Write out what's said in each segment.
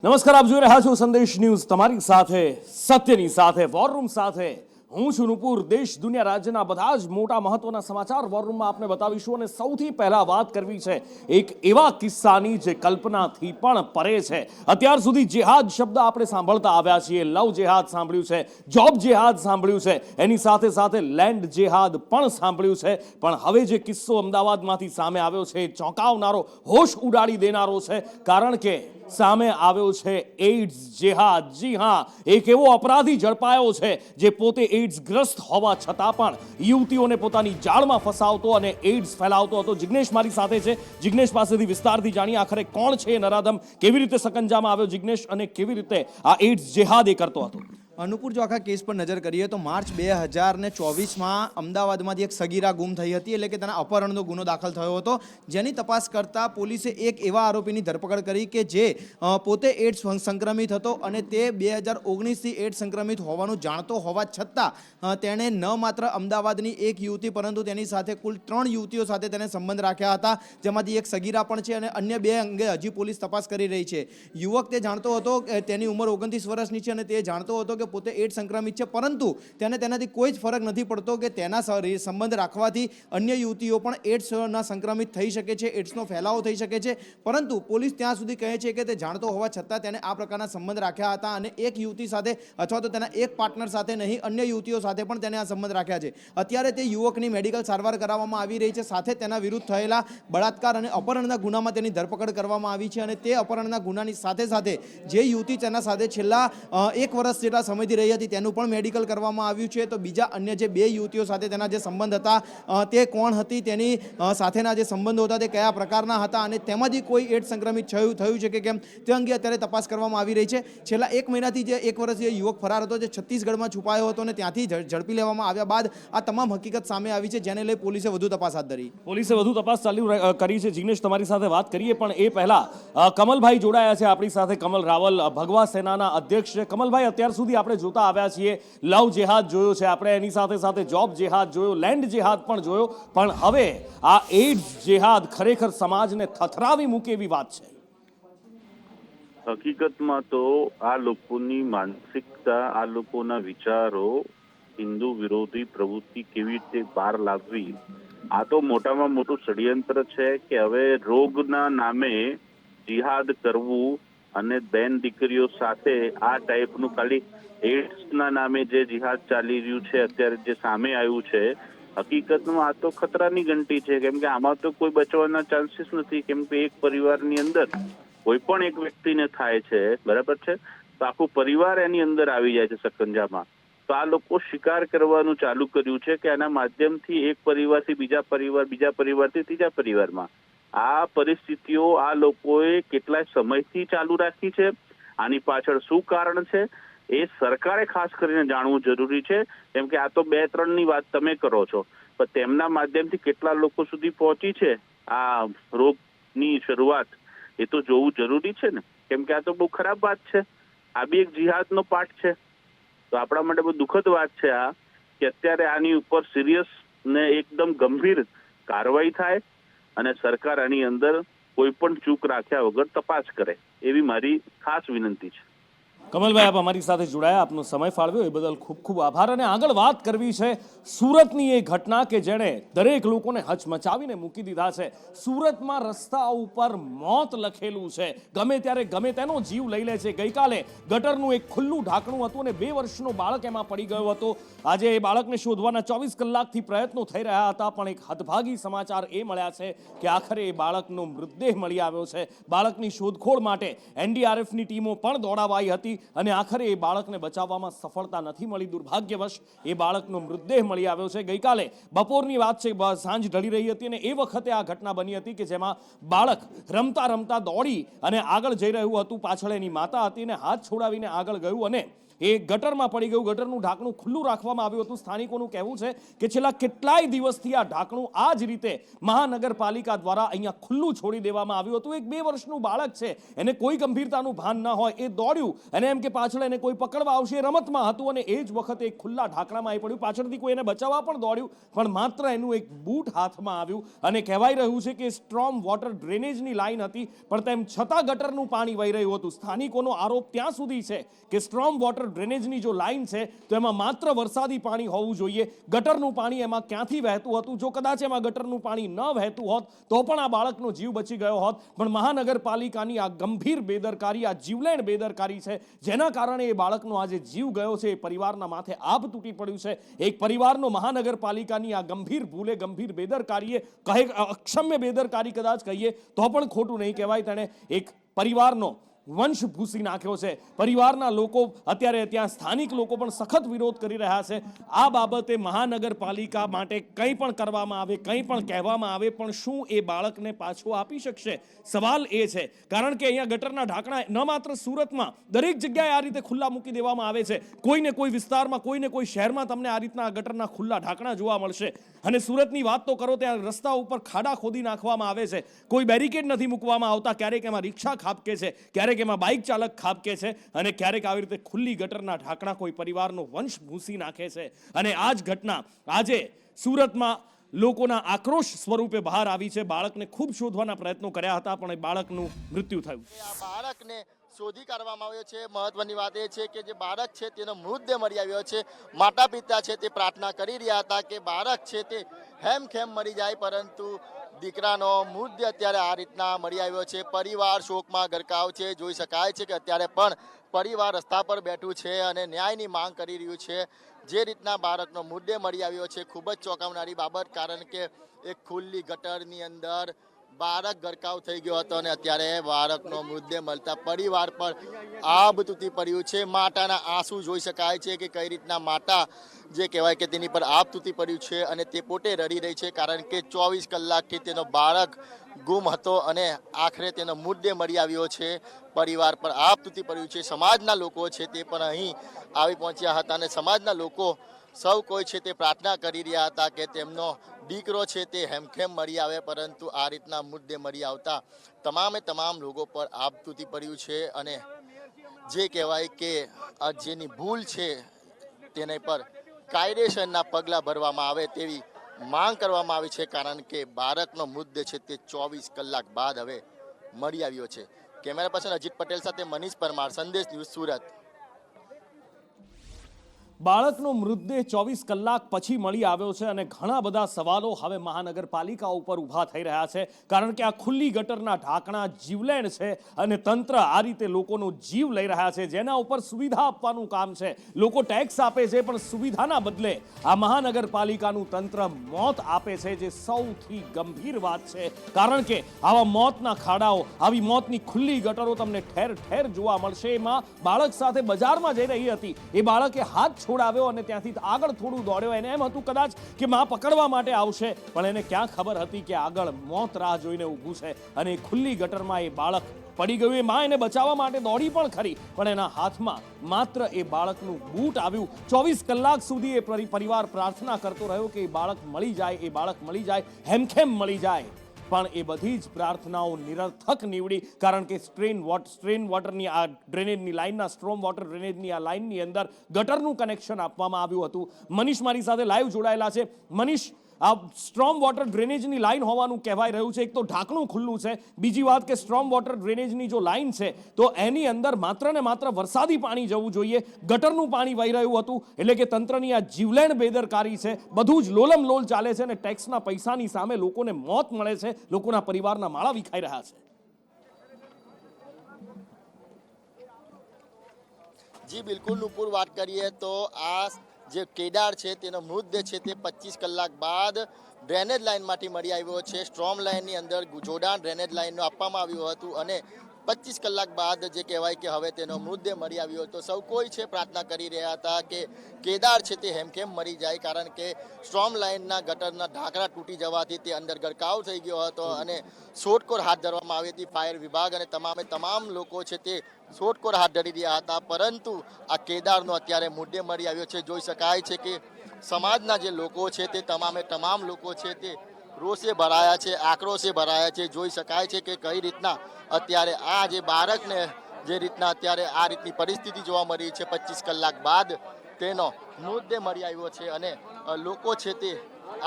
નમસ્કાર, આપ જોઈ રહ્યા છો સંદેશ ન્યૂઝ, તમારી સાથે સત્યની સાથે વોર રૂમ સાથે હું છું નુપુર। દેશ દુનિયા રાજ્યના બધા જ મોટા મહત્વના સમાચાર વોર રૂમમાં આપને બતાવીશું અને સૌથી પહેલા વાત કરવી છે એક એવા કિસ્સાની જે કલ્પનાથી પણ પરે છે। અત્યાર સુધી જેહાદ શબ્દ આપણે સાંભળતા આવ્યા છીએ, લવ જેહાદ સાંભળ્યું છે, જોબ જેહાદ સાંભળ્યું છે, એની સાથે સાથે લેન્ડ જેહાદ પણ સાંભળ્યું છે, પણ હવે જે કિસ્સો અમદાવાદમાંથી સામે આવ્યો છે એ ચોંકાવનારો, હોશ ઉડાડી દેનારો છે, કારણ કે સામે આવ્યો છે એઇડ્સ જેહાદ। જી હા, એક એવો અપરાધી ઝડપાયો છે જે પોતે એઇડ્સ ગ્રસ્ત હોવા છતાં પણ યુવતીઓને પોતાની જાળમાં ફસાવતો અને એઇડ્સ ફેલાવતો હતો। જિગ્નેશ મારી સાથે છે, જિગ્નેશ પાસેથી વિસ્તારથી જાણીએ આખરે કોણ છે એ નરાધમ, કેવી રીતે સકંજામાં આવ્યો જિગ્નેશ, અને કેવી રીતે આ એઇડ્સ જેહાદ એ કરતો હતો। અનુપુર, જો આખા કેસ પર નજર કરીએ તો માર્ચ 2024માં અમદાવાદમાંથી એક સગીરા ગુમ થઈ હતી, એટલે કે તેના અપહરણનો ગુનો દાખલ થયો હતો, જેની તપાસ કરતા પોલીસે એક એવા આરોપીની ધરપકડ કરી કે જે પોતે એઇડ્સ સંક્રમિત હતો અને તે 2019થી એઇડ્સ સંક્રમિત હોવાનું જાણતો હોવા છતાં તેણે ન માત્ર અમદાવાદની એક યુવતી પરંતુ તેની સાથે કુલ 3 યુવતીઓ સાથે તેને સંબંધ રાખ્યા હતા, જેમાંથી એક સગીરા પણ છે અને અન્ય 2 અંગે હજી પોલીસ તપાસ કરી રહી છે। યુવક તે જાણતો હતો, તેની ઉંમર 29 વર્ષની છે અને તે જાણતો હતો કે પોતે એઇડ્સ સંક્રમિત છે, પરંતુ તેને તેનાથી કોઈ જ ફરક નથી પડતો કે તેના સંબંધ રાખવાથી અન્ય યુવતીઓ પણ એઇડ્સના સંક્રમિત થઈ શકે છે, એઇડ્સનો ફેલાવો થઈ શકે છે, પરંતુ પોલીસ ત્યાં સુધી કહે છે કે તે જાણતો હોવા છતાં તેને આ પ્રકારના સંબંધ રાખ્યા હતા અને એક યુવતી સાથે અથવા તો તેના એક પાર્ટનર સાથે નહીં, અન્ય યુવતીઓ સાથે પણ તેને આ સંબંધ રાખ્યા છે। અત્યારે તે યુવકની મેડિકલ સારવાર કરાવવામાં આવી રહી છે, સાથે તેના વિરુદ્ધ થયેલા બળાત્કાર અને અપહરણના ગુનામાં તેની ધરપકડ કરવામાં આવી છે અને તે અપહરણના ગુનાની સાથે સાથે જે યુવતી તેના સાથે છેલ્લા 1 વર્ષ જેટલા સમયથી રહી હતી તેનું પણ મેડિકલ કરવામાં આવ્યું છે। તો બીજા અન્ય જે 2 યુવતીઓ સાથે તેના જે સંબંધ હતા તે કોણ હતી, તેની સાથેના જે સંબંધો હતા તે કયા પ્રકારના હતા અને તેમાંથી કોઈ એઇડ્સ સંક્રમિત થયું છે કે કેમ તે અંગે અત્યારે તપાસ કરવામાં આવી રહી છે। છેલ્લા 1 મહિનાથી જે 1 વર્ષીય યુવક ફરાર હતો, જે છત્તીસગઢમાં છુપાયો હતો અને ત્યાંથી ઝડપી લેવામાં આવ્યા બાદ આ તમામ હકીકત સામે આવી છે, જેને લઈ પોલીસે વધુ તપાસ હાથ ધરી। પોલીસે વધુ તપાસ ચાલુ કરી છે। જિગ્નેશ, તમારી સાથે વાત કરીએ, પણ એ પહેલા કમલભાઈ જોડાયા છે આપણી સાથે, કમલ રાવલ, ભગવા સેનાના અધ્યક્ષ છે। કમલભાઈ, અત્યાર સુધી આપણે જોતા આવ્યા છીએ, લવ જેહાદ જોયો છે આપણે, એની સાથે સાથે જોબ જેહાદ જોયો, લેન્ડ જેહાદ પણ જોયો, પણ હવે આ એઇડ્સ જેહાદ ખરેખર સમાજને થથરાવી મૂકે એવી વાત છે। હકીકતમાં તો આ લોકોની માનસિકતા, આ લોકોના વિચારો, હિન્દુ વિરોધી પ્રવૃત્તિ કેવી રીતે બહાર લાવવી, આ તો મોટામાં મોટું ષડયંત્ર છે કે હવે રોગના નામે જિહાદ કરવું અને બેન દીકરીઓ સાથે આ ટાઈપનું, ખાલી એઇડ્સના નામે જે જિહાદ ચાલી રહ્યું છે અત્યારે જે સામે આવ્યું છે, હકીકતમાં આ તો ખતરાની ઘંટી છે, કેમ કે આમાં તો કોઈ બચવાના ચાન્સીસ નથી, કેમ કે એક પરિવારની અંદર કોઈ પણ એક વ્યક્તિને થાય છે, બરાબર છે, તો આખું પરિવાર એની અંદર આવી જાય છે સકંજામાં। તો આ લોકો શિકાર કરવાનું ચાલુ કર્યું છે કે આના માધ્યમથી એક પરિવારથી બીજા પરિવાર, બીજા પરિવારથી ત્રીજા પરિવારમાં આ પરિસ્થિતિઓ આ લોકોએ કેટલાય સમયથી ચાલુ રાખી છે। આની પાછળ શું કારણ છે એ સરકારે ખાસ કરીને જાણવું જરૂરી છે, કેમ કે આ તો 2-3ની વાત તમે કરો છો, પણ તેમના માધ્યમથી કેટલા લોકો સુધી પહોંચી છે આ રોગની શરૂઆત, એ તો જોવું જરૂરી છે ને, કેમ કે આ તો બહુ ખરાબ વાત છે, આ બી એક જિહાદનો પાર્ટ છે। તો આપણા માટે બહુ દુઃખદ વાત છે આ, કે અત્યારે આની ઉપર સિરિયસ ને એકદમ ગંભીર કાર્યવાહી થાય અને સરકાર આની અંદર કોઈ પણ ચૂક રાખ્યા વગર તપાસ કરે, એવી મારી ખાસ વિનંતી છે। કમલભાઈ, આપ અમારી સાથે જોડાયા, આપનો સમય ફાળવ્યો એ બદલ ખૂબ ખૂબ આભાર। અને આગળ વાત કરવી છે સુરતની એ ઘટના કે જેણે દરેક લોકોને હચમચાવીને મૂકી દીધા છે। સુરતમાં રસ્તા ઉપર મોત લખેલું છે, ગમે ત્યારે ગમે તેનો જીવ લઈ લે છે। ગઈકાલે ગટરનું એક ખુલ્લું ઢાંકણું હતું અને 2 વર્ષનો બાળક એમાં પડી ગયો હતો। આજે એ બાળકને શોધવાના 24 કલાકથી પ્રયત્નો થઈ રહ્યા હતા, પણ એક હતભાગી સમાચાર એ મળ્યા છે કે આખરે એ બાળકનો મૃતદેહ મળી આવ્યો છે। બાળકની શોધખોળ માટે NDRFની ટીમો પણ દોડાવાઈ હતી અને આખરે એ બાળકને બચાવવામાં સફળતા નથી મળી। દુર્ભાગ્યવશ એ બાળકનો મૃતદેહ મળી આવ્યો છે। ગઈકાલે બપોરની વાત છે, સાંજ ઢળી રહી હતી અને એ વખતે આ ઘટના બની હતી કે જેમાં બાળક રમતા રમતા દોડી અને આગળ જઈ રહ્યું હતું, પાછળ એની માતા હતી અને હાથ છોડાવીને આગળ ગયું અને એ ગટરમાં પડી ગયું। ગટરનું ઢાંકણું ખુલ્લું રાખવામાં આવ્યું હતું। સ્થાનિકોનું કહેવું છે કે છેલ્લા કેટલાય દિવસથી આ ઢાંકણું આ જ રીતે મહાનગરપાલિકા દ્વારા અહીંયા ખુલ્લું છોડી દેવામાં આવ્યું હતું। એક 2 વર્ષનું બાળક છે, એને કોઈ ગંભીરતાનું ભાન ન હોય, એ દોડ્યું અને એમ કે પાછળ એને કોઈ પકડવા આવશે, એ રમતમાં હતું અને એ જ વખતે એક ખુલ્લા ઢાંકણામાં આવી પડ્યું. પાછળથી કોઈ એને બચાવવા પણ દોડ્યું, પણ માત્ર એનું એક બૂટ હાથમાં આવ્યું. અને કહેવાઈ રહ્યું છે કે સ્ટ્રોમ વોટર ડ્રેનેજની લાઈન હતી, પણ તેમ છતાં ગટરનું પાણી વહી રહ્યું હતું. સ્થાનિકોનો આરોપ ત્યાં સુધી છે કે સ્ટ્રોમ વોટર ડ્રેનેજની જો લાઈન છે તો એમાં માત્ર વરસાદી પાણી હોવું જોઈએ, ગટરનું પાણી એમાં ક્યાંથી વહેતું હતું? જો કદાચ એમાં ગટરનું પાણી ન વહેતું હોત તો પણ આ બાળકનો જીવ બચી ગયો હોત. પણ મહાનગરપાલિકાની આ ગંભીર બેદરકારી, આ જીવલેણ બેદરકારી છે, જેના કારણે એ બાળકનો આજે જીવ ગયો છે. એ પરિવારના માથે આભ તૂટી પડ્યું છે. એક પરિવારનો મહાનગરપાલિકાની આ ગંભીર ભૂલે, ગંભીર બેદરકારીએ, અક્ષમ્ય બેદરકારી કદાચ કહીએ તો પણ ખોટું નહીં કહેવાય. તેણે એક પરિવારનો વંશ ભૂસી નાખ્યો છે. પરિવારના લોકો, અત્યારે ત્યાં સ્થાનિક લોકો પણ સખત વિરોધ કરી રહ્યા છે. આ બાબતે મહાનગરપાલિકા માટે કંઈ પણ કરવામાં આવે, કંઈ પણ કહેવામાં આવે, પણ શું એ બાળકને પાછો આપી શકશે? સવાલ એ છે. કારણ કે અહીંયા ગટરના ઢાંકણા ન માત્ર સુરતમાં, દરેક જગ્યાએ આ રીતે ખુલ્લા મૂકી દેવામાં આવે છે. કોઈને કોઈ વિસ્તારમાં, કોઈને કોઈ શહેરમાં તમને આ રીતના ગટરના ખુલ્લા ઢાંકણા જોવા મળશે. અને સુરતની વાત તો કરો, ત્યાં રસ્તા ઉપર ખાડા ખોદી નાખવામાં આવે છે. કોઈ બેરિકેડ નથી મૂકવામાં આવતા. ક્યારેક એમાં રિક્ષા ખાબકે છે, ક્યારેક એમાં બાઇક ચાલક ખાબકે છે, અને ક્યારેક આવી રીતે ખુલ્લી ગટરના ઢાંકણા કોઈ પરિવારનો વંશ ભૂસી નાખે છે. અને આ જ ઘટના આજે સુરતમાં લોકોના આક્રોશ સ્વરૂપે બહાર આવી છે. બાળકને ખૂબ શોધવાના પ્રયત્નો કર્યા હતા, પણ એ બાળકનું મૃત્યુ થયું. આ બાળકને શોધી કાઢવામાં આવ્યો છે. મહત્વની વાત એ છે કે જે બાળક છે તેનો મૃતદેહ મળી આવ્યો છે. માતા પિતા છે તે પ્રાર્થના કરી રહ્યા હતા કે બાળક છે તે હેમખેમ મરી જાય, પરંતુ દીકરાનો મૃતદેહ અત્યારે આ રીતના મળી આવ્યો છે. પરિવાર શોકમાં ગરકાવ છે. જોઈ શકાય છે કે અત્યારે પણ પરિવાર રસ્તા પર બેઠું છે અને ન્યાયની માંગ કરી રહ્યું છે. જે રીતના બાળકનો મૃતદેહ મળી આવ્યો છે, ખૂબ જ ચોંકાવનારી બાબત, કારણ કે એક ખુલ્લી ગટરની અંદર બાળક ગરકાવ થઈ ગયો હતો અને અત્યારે બાળકનો મૃતદેહ મળતા પરિવાર પર આભ તૂટી પડ્યું છે. માતાના આંસુ જોઈ શકાય છે કે કઈ રીતના માતા જે કહેવાય કે તેની પર આભ તૂટી પડ્યું છે અને તે પોતે રડી રહી છે, કારણ કે 24 કલાકથી તેનો બાળક ગુમ હતો અને આખરે તેનો મૃતદેહ મળી આવ્યો છે. પરિવાર પર આભ તૂટી પડ્યું છે. સમાજના લોકો છે તે પણ અહીં આવી પહોંચ્યા હતા અને સમાજના લોકો સૌ કોઈ છે તે પ્રાર્થના કરી રહ્યા હતા કે તેમનો દીકરો છે તે હેમખેમ મળી આવે, પરંતુ આ રીતના મૃતદેહ મળી આવતા તમામે તમામ લોકો પર આભ તૂટી પડ્યું છે. અને જે કહેવાય કે આ જેની ભૂલ છે તેને પર કાયદેસરના પગલાં ભરવામાં આવે તેવી માંગ કરવામાં આવી છે, કારણ કે બાળકનો મૃતદેહ છે તે 24 કલાક બાદ હવે મળી આવ્યો છે. કેમેરા પર્સન અજીત પટેલ સાથે મનીષ પરમાર, સંદેશ ન્યૂઝ, સુરત. બાળકનો મૃતદેહ 24 કલાક પછી મળી આવ્યો છે અને ઘણા બધા સવાલો હવે મહાનગરપાલિકા ઉપર ઊભા થઈ રહ્યા છે. કારણ કે આ ખુલ્લી ગટરના ઢાંકણા જીવલેણ છે અને તંત્ર આ રીતે લોકોનો જીવ લઈ રહ્યા છે, જેના ઉપર સુવિધા આપવાનું કામ છે. લોકો ટેક્સ આપે છે, પણ સુવિધાના બદલે આ મહાનગરપાલિકાનું તંત્ર મોત આપે છે, જે સૌથી ગંભીર વાત છે. કારણ કે આવા મોતના ખાડાઓ, આવી મોતની ખુલ્લી ગટરો તમને ઠેર ઠેર જોવા મળશે. એમાં બાળક સાથે બજારમાં જઈ રહી હતી, એ બાળકે હાથ છોડાવ્યો અને ત્યાંથી આગળ થોડું દોડ્યો. એને એમ હતું કદાચ કે માં પકડવા માટે આવશે, પણ એને ક્યાં ખબર હતી કે આગળ મોત રાહ જોઈને ઊભું છે. અને ખુલ્લી ગટરમાં એ બાળક પડી ગયું. એ માં એને બચાવવા માટે દોડી પણ ખરી, પણ એના હાથમાં માત્ર એ બાળકનું બૂટ આવ્યું. 24 કલાક સુધી એ પરિવાર પ્રાર્થના કરતો રહ્યો કે એ બાળક મળી જાય, એ બાળક મળી જાય, હેમખેમ મળી જાય. પણ એ બધી જ પ્રાર્થનાઓ નિરર્થક નીવડી, કારણ કે સ્ટ્રેન વોટરની આ ડ્રેનેજની લાઇનના, સ્ટ્રોમ વોટર ડ્રેનેજની આ લાઇનની અંદર ગટરનું કનેક્શન આપવામાં આવ્યું હતું. મનીષ મારી સાથે લાઈવ જોડાયેલા છે. મનીષ, આ સ્ટ્રોમ વોટર ડ્રેનેજની લાઇન હોવાનું કહેવાય રહ્યું છે. એક તો ઢાંકણું ખુલ્લું છે, બીજી વાત કે સ્ટ્રોમ વોટર ડ્રેનેજની જો લાઇન છે તો એની અંદર માત્ર ને માત્ર વરસાદી પાણી જવું જોઈએ, ગટરનું પાણી વહી રહ્યું હતું. એટલે કે તંત્રની આ જીવલેણ બેદરકારી છે. બધું જ લોલમ લોલ ચાલે છે અને ટેક્સના પૈસાની સામે લોકોને મોત મળે છે, લોકોના પરિવારના માળા વિખાઈ રહ્યા છે. જી બિલકુલ નુપુર, વાત કરીએ તો આ જે કેદાર છે તેનો મૃતદેહ છે તે 25 કલાક બાદ ડ્રેનેજ લાઇનમાંથી મળી આવ્યો છે. સ્ટ્રોમ લાઇનની અંદર જોડાણ ડ્રેનેજ લાઇનનું આપવામાં આવ્યું હતું અને 25 કલાક બાદ જે કહેવાય કે હવે તેનો મૃતદેહ મળી આવ્યો હતો. સૌ કોઈ છે પ્રાર્થના કરી રહ્યા હતા કે કેદાર છે તે હેમખેમ મરી જાય, કારણ કે સ્ટ્રોમ લાઇનના ગટરના ઢાંકણા તૂટી જવાથી તે અંદર ગરકાવ થઈ ગયો હતો અને શોધખોળ હાથ ધરવામાં આવી હતી. ફાયર વિભાગ અને તમામ લોકો છે તે શોધખોળ હાથ ધરી રહ્યા હતા, પરંતુ આ કેદારનો અત્યારે મૃતદેહ મળી આવ્યો છે. જોઈ શકાય છે કે સમાજના જે લોકો છે તે તમામ લોકો છે તે રોષે ભરાયા છે, આક્રોશે ભરાયા છે. જોઈ શકાય છે કે કઈ રીતના અત્યારે આ જે બાળકને જે રીતના અત્યારે આ રીતની પરિસ્થિતિ જોવા મળી છે 25 કલાક બાદ તેનો મૃતદેહ મળી આવ્યો છે અને લોકો છે તે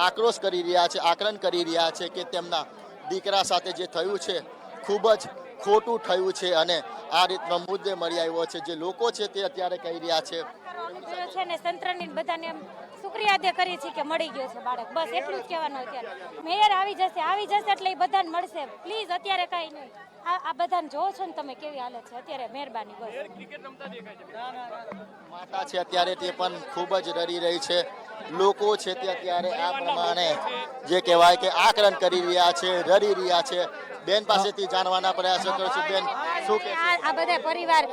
આક્રોશ કરી રહ્યા છે, આક્રંદ કરી રહ્યા છે કે તેમના દીકરા સાથે જે થયું છે ખૂબ જ ખોટું થયું છે અને આ રીતનો મૃતદેહ મળી આવ્યો છે. જે લોકો છે તે અત્યારે કહી રહ્યા છે થયો છે ને સંતરની બધાને એમ શુક્રિયા અદા કરીએ છીએ કે મળી ગયો છે બાળક. બસ એટલું જ કહેવાનું. અત્યારે મેયર આવી જશે એટલે એ બધાને મળશે. પ્લીઝ અત્યારે કાંઈ નહીં. આ બધાને જોવો છો ને તમે કેવી હાલત છે અત્યારે. મહેરબાની બસ. માતા છે અત્યારે તે પણ ખૂબ જ રડી રહી છે. લોકો છે તે અત્યારે આ પ્રમાણે જે કહેવાય કે આક્રંદ કરી રહ્યા છે, રડી રહ્યા છે. બેન પાસેથી જાણવાના પ્રયાસો કરું છું. બેન શું કહે છે? આ બધા પરિવાર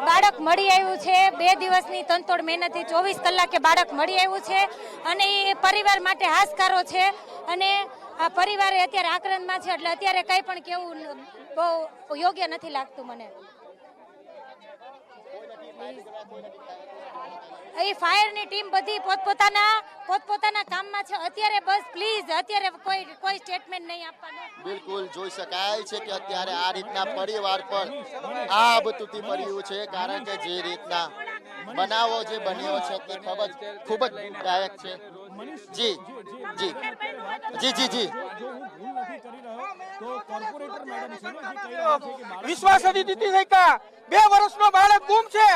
બાળક મળી આવ્યું છે 2 દિવસની તનતોડ મહેનતથી 24 કલાકે બાળક મળી આવ્યું છે અને એ પરિવાર માટે હાશકારો છે અને આ પરિવારે અત્યારે આક્રંદમાં છે એટલે અત્યારે કંઈ પણ કેવું બહુ યોગ્ય નથી લાગતું મને. એ ફાયરની ટીમ બધી પોતપોતાના કામમાં છે અત્યારે. બસ પ્લીઝ અત્યારે કોઈ સ્ટેટમેન્ટ નહીં આપવાનું. બિલકુલ જોઈ શકાય છે કે અત્યારે આ રીતના પરિવાર પર આ બધું પડ્યું છે કારણ કે જે રીતના બનાવો જે બન્યો છે તે ખૂબ જ દુઃખદાયક છે. જી જી જી જી જી વિશ્વાસ દીધી શક્યા 2 વર્ષનો બાળક ગુમ છે.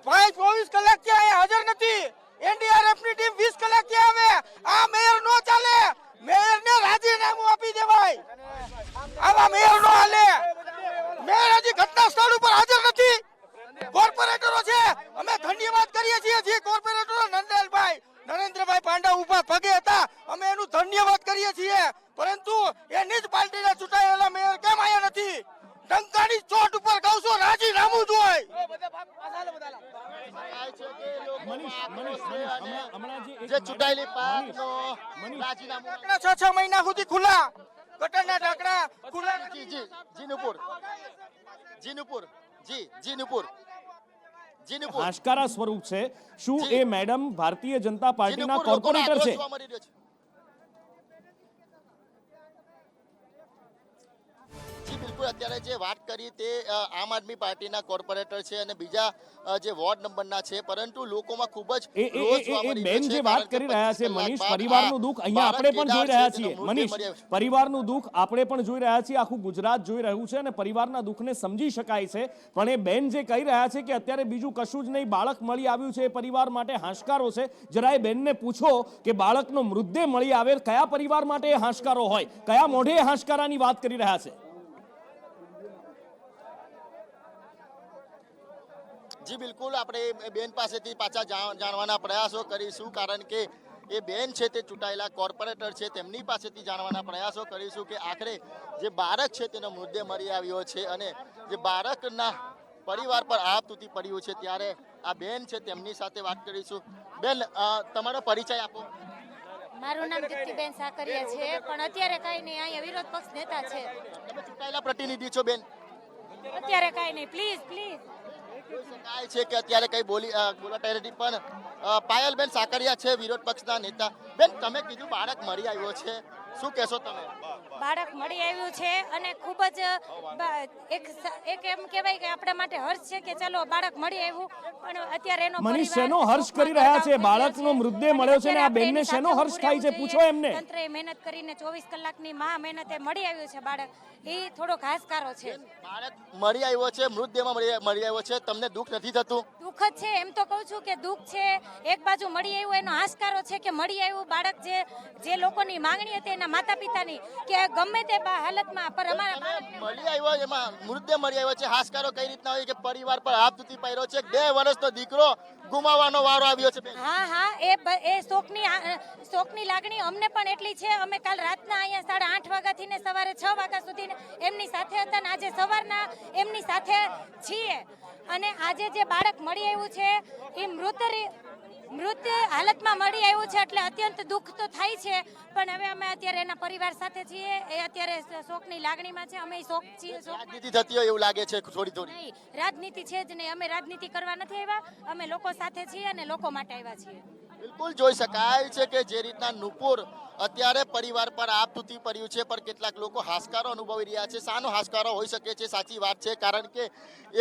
ભાઈ 24 કલાક થી અહીંયા હાજર નથી. એનડીઆરએફ ની ટીમ 20 કલાક થી આવે. આ મેયર નો ચાલે. મેયર ને રાજીનામું આપી દેવાય. આવા મેયર નો હાલે. મેયર હજી ઘટના સ્થળ ઉપર હાજર નથી. કોર્પોરેટરો છે. અમે ધન્યવાદ કરીએ છીએ જે કોર્પોરેટરો નરેન્દ્રભાઈ પાંડા ઉભા પગે હતા. અમે એનું ધન્યવાદ કરીએ છીએ પરંતુ એની જ પાર્ટીના ચૂંટાયેલા મેયર કેમ આયા નથી? ડંકાની ચોટ ઉપર કહું છું રાજીનામું જોઈએ. જે ચૂંટાયેલી પાર્ટીનો રાજીનામું 6 મહિના સુધી ખુલ્લા ગટરના ઢાંકણા ખુલ્લા. જી જી જીનુપુર જીનુપુર જી જીનુપુર જીનુપુર હાશકારા સ્વરૂપ છે. શું એ મેડમ ભારતીય જનતા પાર્ટીના જીનુપુર લોકોનો કોર્પોરેટર આક્રોશ છે? જોવા મળી રહ્યો છે. જી બિલકુલ અત્યારે જે વાત કરી તે આમ આદમી પાર્ટીના કોર્પોરેટર છે અને બીજા જે વોર્ડ નંબરના છે પરંતુ લોકોમાં ખૂબ જ રોષ જોવા મળી બેન રહ્યો જે છે વાત કારણ કે કરી રહ્યા છે 25 મનીષ, કલાક બાદ પરિવારનું દુઃખ અહીંયા બાળક આપણે પણ જોઈ કેદાર રહ્યા છે છીએ. તેનો મનીષ, મૃતદેહ મળી આવ્યો. પરિવારનું દુઃખ આપણે પણ જોઈ રહ્યા છીએ. આખું ગુજરાત જોઈ રહ્યું છે અને પરિવારના દુઃખને સમજી શકાય છે. પણ એ બેન જે કહી રહ્યા છે કે અત્યારે બીજું કશું જ નહીં, બાળક મળી આવ્યું છે, એ પરિવાર માટે હાશકારો છે. જરા એ બેનને પૂછો કે બાળકનો મૃતદેહ મળી આવે કયા પરિવાર માટે એ હાશકારો હોય, કયા મોઢે એ હાશકારાની વાત કરી રહ્યા છે. જી બિલકુલ આપણે બેન પાસેથી પાછા જાણવાના પ્રયાસો કરીશું કારણ કે એ બેન છે તે ચૂંટાયેલા કોર્પોરેટર છે. તેમની પાસેથી જાણવાના પ્રયાસો કરીશું કે આખરે જે બાળક છે તેનો મૃતદેહ મળી આવ્યો છે અને જે બાળકના પરિવાર પર આપ તૂટી પડ્યું છે ત્યારે આ બેન છે તેમની સાથે વાત કરીશું. બેન તમારો પરિચય આપો. મારું નામ દીપ્તિબેન સાકરિયા છે પણ અત્યારે કાંઈ નહીં. અહીંયા વિરોધ પક્ષ નેતા છે. તમે ચૂંટાયેલા પ્રતિનિધિ છો બેન? અત્યારે કાંઈ નહીં. પ્લીઝ જોઈ શકાય છે કે અત્યારે કઈ બોલાતા નથી પણ પાયલબેન સાકરિયા છે વિરોધ પક્ષના નેતા. બેન તમે કીધું બાળક મળી આવ્યો છે, શું કહેશો તમે? બાળક મળી આવ્યું છે અને ખૂબ જ એક એમ કહેવાય કે આપણા માટે હર્ષ છે કે ચલો બાળક મળી આવ્યું. પણ અત્યારે એનો મનીષ, પરિવાર શેનો હર્ષ કરી રહ્યા છે? બાળકનો મૃતદેહ મળ્યો છે ને આ બેનને શેનો હર્ષ થાય છે? પૂછો એમને. તંત્રએ મહેનત કરીને 24 કલાકની મહેનતે મળી આવ્યું છે બાળક. એ થોડો ઘાસકારો છે. બાળક મળી આવ્યો છે, મૃતદેહમાં મળી આવ્યો છે, તમને દુઃખ નથી થતું? દુઃખ જ છે. એમ તો કહું છું કે દુઃખ છે. એક બાજુ મળી આવ્યું એનો હાશકારો છે કે મળી આવ્યું બાળક. જે લોકોની માંગણી હતી એના માતા પિતાની કે ગમે તે હાલતમાં પર અમારા મળી આવ્યો એમાં મૃતદેહ મળી આવ્યો છે. હાશકારો કઈ રીતના હોય કે પરિવાર પર હાથ તૂટી પડ્યો છે, 2 વર્ષનો દીકરો ગુમાવવાનો વારો આવ્યો છે. હા એ શોકની લાગણી અમને પણ એટલી છે. અમે કાલ રાતના અહીંયા 8:30 વાગ્યાથી ને સવારે 6 વાગ્યા સુધી એમની સાથે હતા અને આજે સવારના એમની સાથે છીએ. અને આજે જે બાળક મળી આવ્યું છે એ મૃત હાલતમાં મળી આવ્યું છે એટલે અત્યંત દુઃખ તો થાય છે. પણ હવે અમે અત્યારે એના પરિવાર સાથે છીએ. એ અત્યારે શોકની લાગણીમાં છે. અમે શોક છીએ. રાજનીતિ થતી હોય એવું લાગે છે થોડી. નહીં, રાજનીતિ છે જ નહીં. અમે રાજનીતિ કરવા નથી આવ્યા. અમે લોકો સાથે છીએ અને લોકો માટે આવ્યા છીએ. બિલકુલ જોઈ શકાય છે કે જે રીતના નુપુર અત્યારે પરિવાર પર આપ તૂટી પડ્યું છે, પણ કેટલાક લોકો હાશકારો અનુભવી રહ્યા છે. શાનો હાશકારો હોઈ શકે છે? સાચી વાત છે, કારણ કે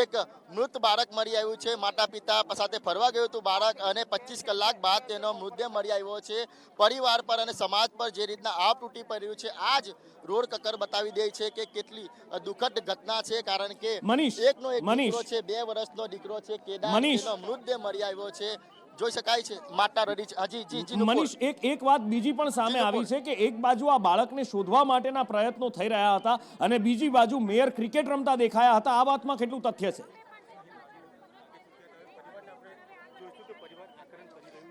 એક મૃત બાળક મળી આવ્યું છે. માતા પિતા સાથે ફરવા ગયું હતું બાળક, અને 25 કલાક બાદ તેનો મૃતદેહ મળી આવ્યો છે. પરિવાર પર અને સમાજ પર જે રીતના આપ તૂટી પડ્યું છે, આ જ રોડ કકર બતાવી દે છે કે કેટલી દુઃખદ ઘટના છે. કારણ કે મનીષ, એકનો એક દીકરો છે, 2 વર્ષનો દીકરો છે કેદાર, મનીષ. તેનો મૃતદેહ મળી આવ્યો છે. જોઈ શકાય છે માતા રડી છે. હજી જી નુપુર. મનીષ, એક વાત બીજી પણ સામે આવી છે કે એક બાજુ આ બાળકને શોધવા માટેના પ્રયત્નો થઈ રહ્યા હતા અને બીજી બાજુ મેયર ક્રિકેટ રમતા દેખાયા હતા. આ વાતમાં કેટલું તથ્ય છે?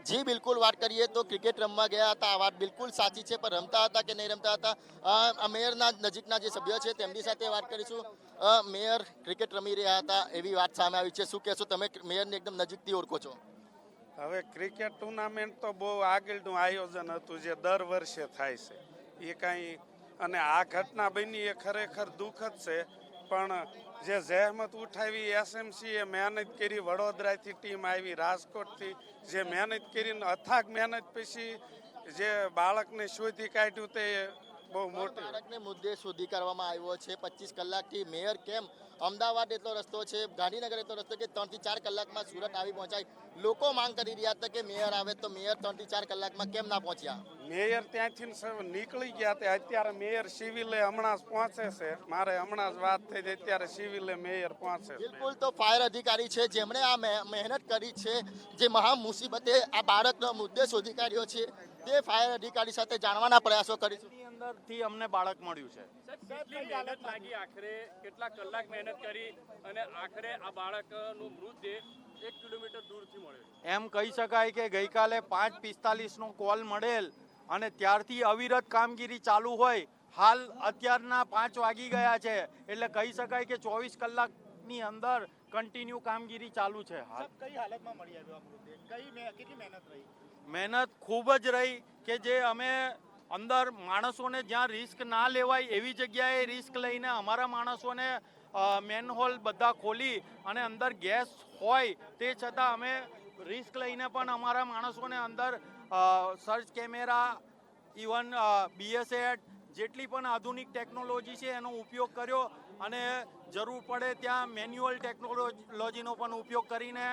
જી બિલકુલ, વાત કરીએ તો ક્રિકેટ રમવા ગયા હતા, આ વાત બિલકુલ સાચી છે, પણ રમતા હતા કે નહીં રમતા હતા, મેયરના નજીકના જે સભ્ય છે તેમની સાથે વાત કરીશું. મેયર ક્રિકેટ રમી રહ્યા હતા એવી વાત સામે આવી છે. શું કહેશો તમે? મેયરને એકદમ નજીકથી ઓળખો છો. હવે ક્રિકેટ ટુર્નામેન્ટ તો બહુ આગળનું આયોજન હતું જે દર વર્ષે થાય છે એ કાંઈ, અને આ ઘટના બની એ ખરેખર દુઃખદ છે. પણ જે જહેમત ઉઠાવી એસએમસીએ મહેનત કરી, વડોદરાથી ટીમ આવી, રાજકોટથી જે મહેનત કરીને અથાગ મહેનત પછી જે બાળકને શોધી કાઢ્યું તે બહુ મોટી. બાળકને મુદ્દે શોધી કરવામાં આવ્યો છે 25 કલાકથી. મેયર કેમ અમદાવાદ એટલો રસ્તો છે, ગાંધીનગર એટલો રસ્તો કે 3 થી 4 કલાકમાં સુરત આવી પહોંચાય? લોકો માંગ કરી રહ્યા હતા કે મેયર આવે, તો મેયર 3 થી 4 કલાકમાં કેમ ના પહોંચ્યા? મેયર ત્યાંથી નીકળી ગયા તે અત્યારે મેયર સિવિલે હમણાં જ પહોંચે છે. મારે હમણાં જ વાત થઈ અત્યારે સિવિલે મેયર પહોંચે છે. બિલકુલ, તો ફાયર અધિકારી છે જેમણે આ મહેનત કરી છે, જે મહા મુસીબતે આ બાળકનો મુદ્દે શોધી કાઢ્યો છે, તે ફાયર અધિકારી સાથે જાણવાના પ્રયાસો કરીશું. અંદરથી અમને બાળક મળ્યું છે. કેટલી મહેનત લાગી, આખરે કેટલા કલાક મહેનત કરી અને આખરે આ બાળકનો મૃતદેહ 1 કિલોમીટર દૂરથી મળ્યો? એમ કહી શકાય કે ગઈકાલે 5:45નો કોલ મળેલ અને ત્યારથી અવિરત કામગીરી ચાલુ હોય. હાલ અત્યારના 5 વાગી ગયા છે, એટલે કહી શકાય કે 24 કલાકની અંદર કન્ટિન્યુ કામગીરી ચાલુ છે. હાલ કઈ હાલતમાં મળી આવ્યો આ મૃતદેહ? કેટલી મહેનત રહી? મહેનત ખૂબ જ રહી કે જે અમે અંદર માણસોને જ્યાં રિસ્ક ના લેવાય એવી જગ્યાએ રિસ્ક લઈને અમારા માણસોને મેનહોલ બધા ખોલી અને અંદર ગેસ હોય તે છતાં અમે રિસ્ક લઈને પણ અમારા માણસોને અંદર સર્ચ કેમેરા, ઇવન BSAT જેટલી પણ આધુનિક ટેકનોલોજી છે એનો ઉપયોગ કર્યો અને જરૂર પડે ત્યાં મેન્યુઅલ ટેકનોલોજીનો પણ ઉપયોગ કરીને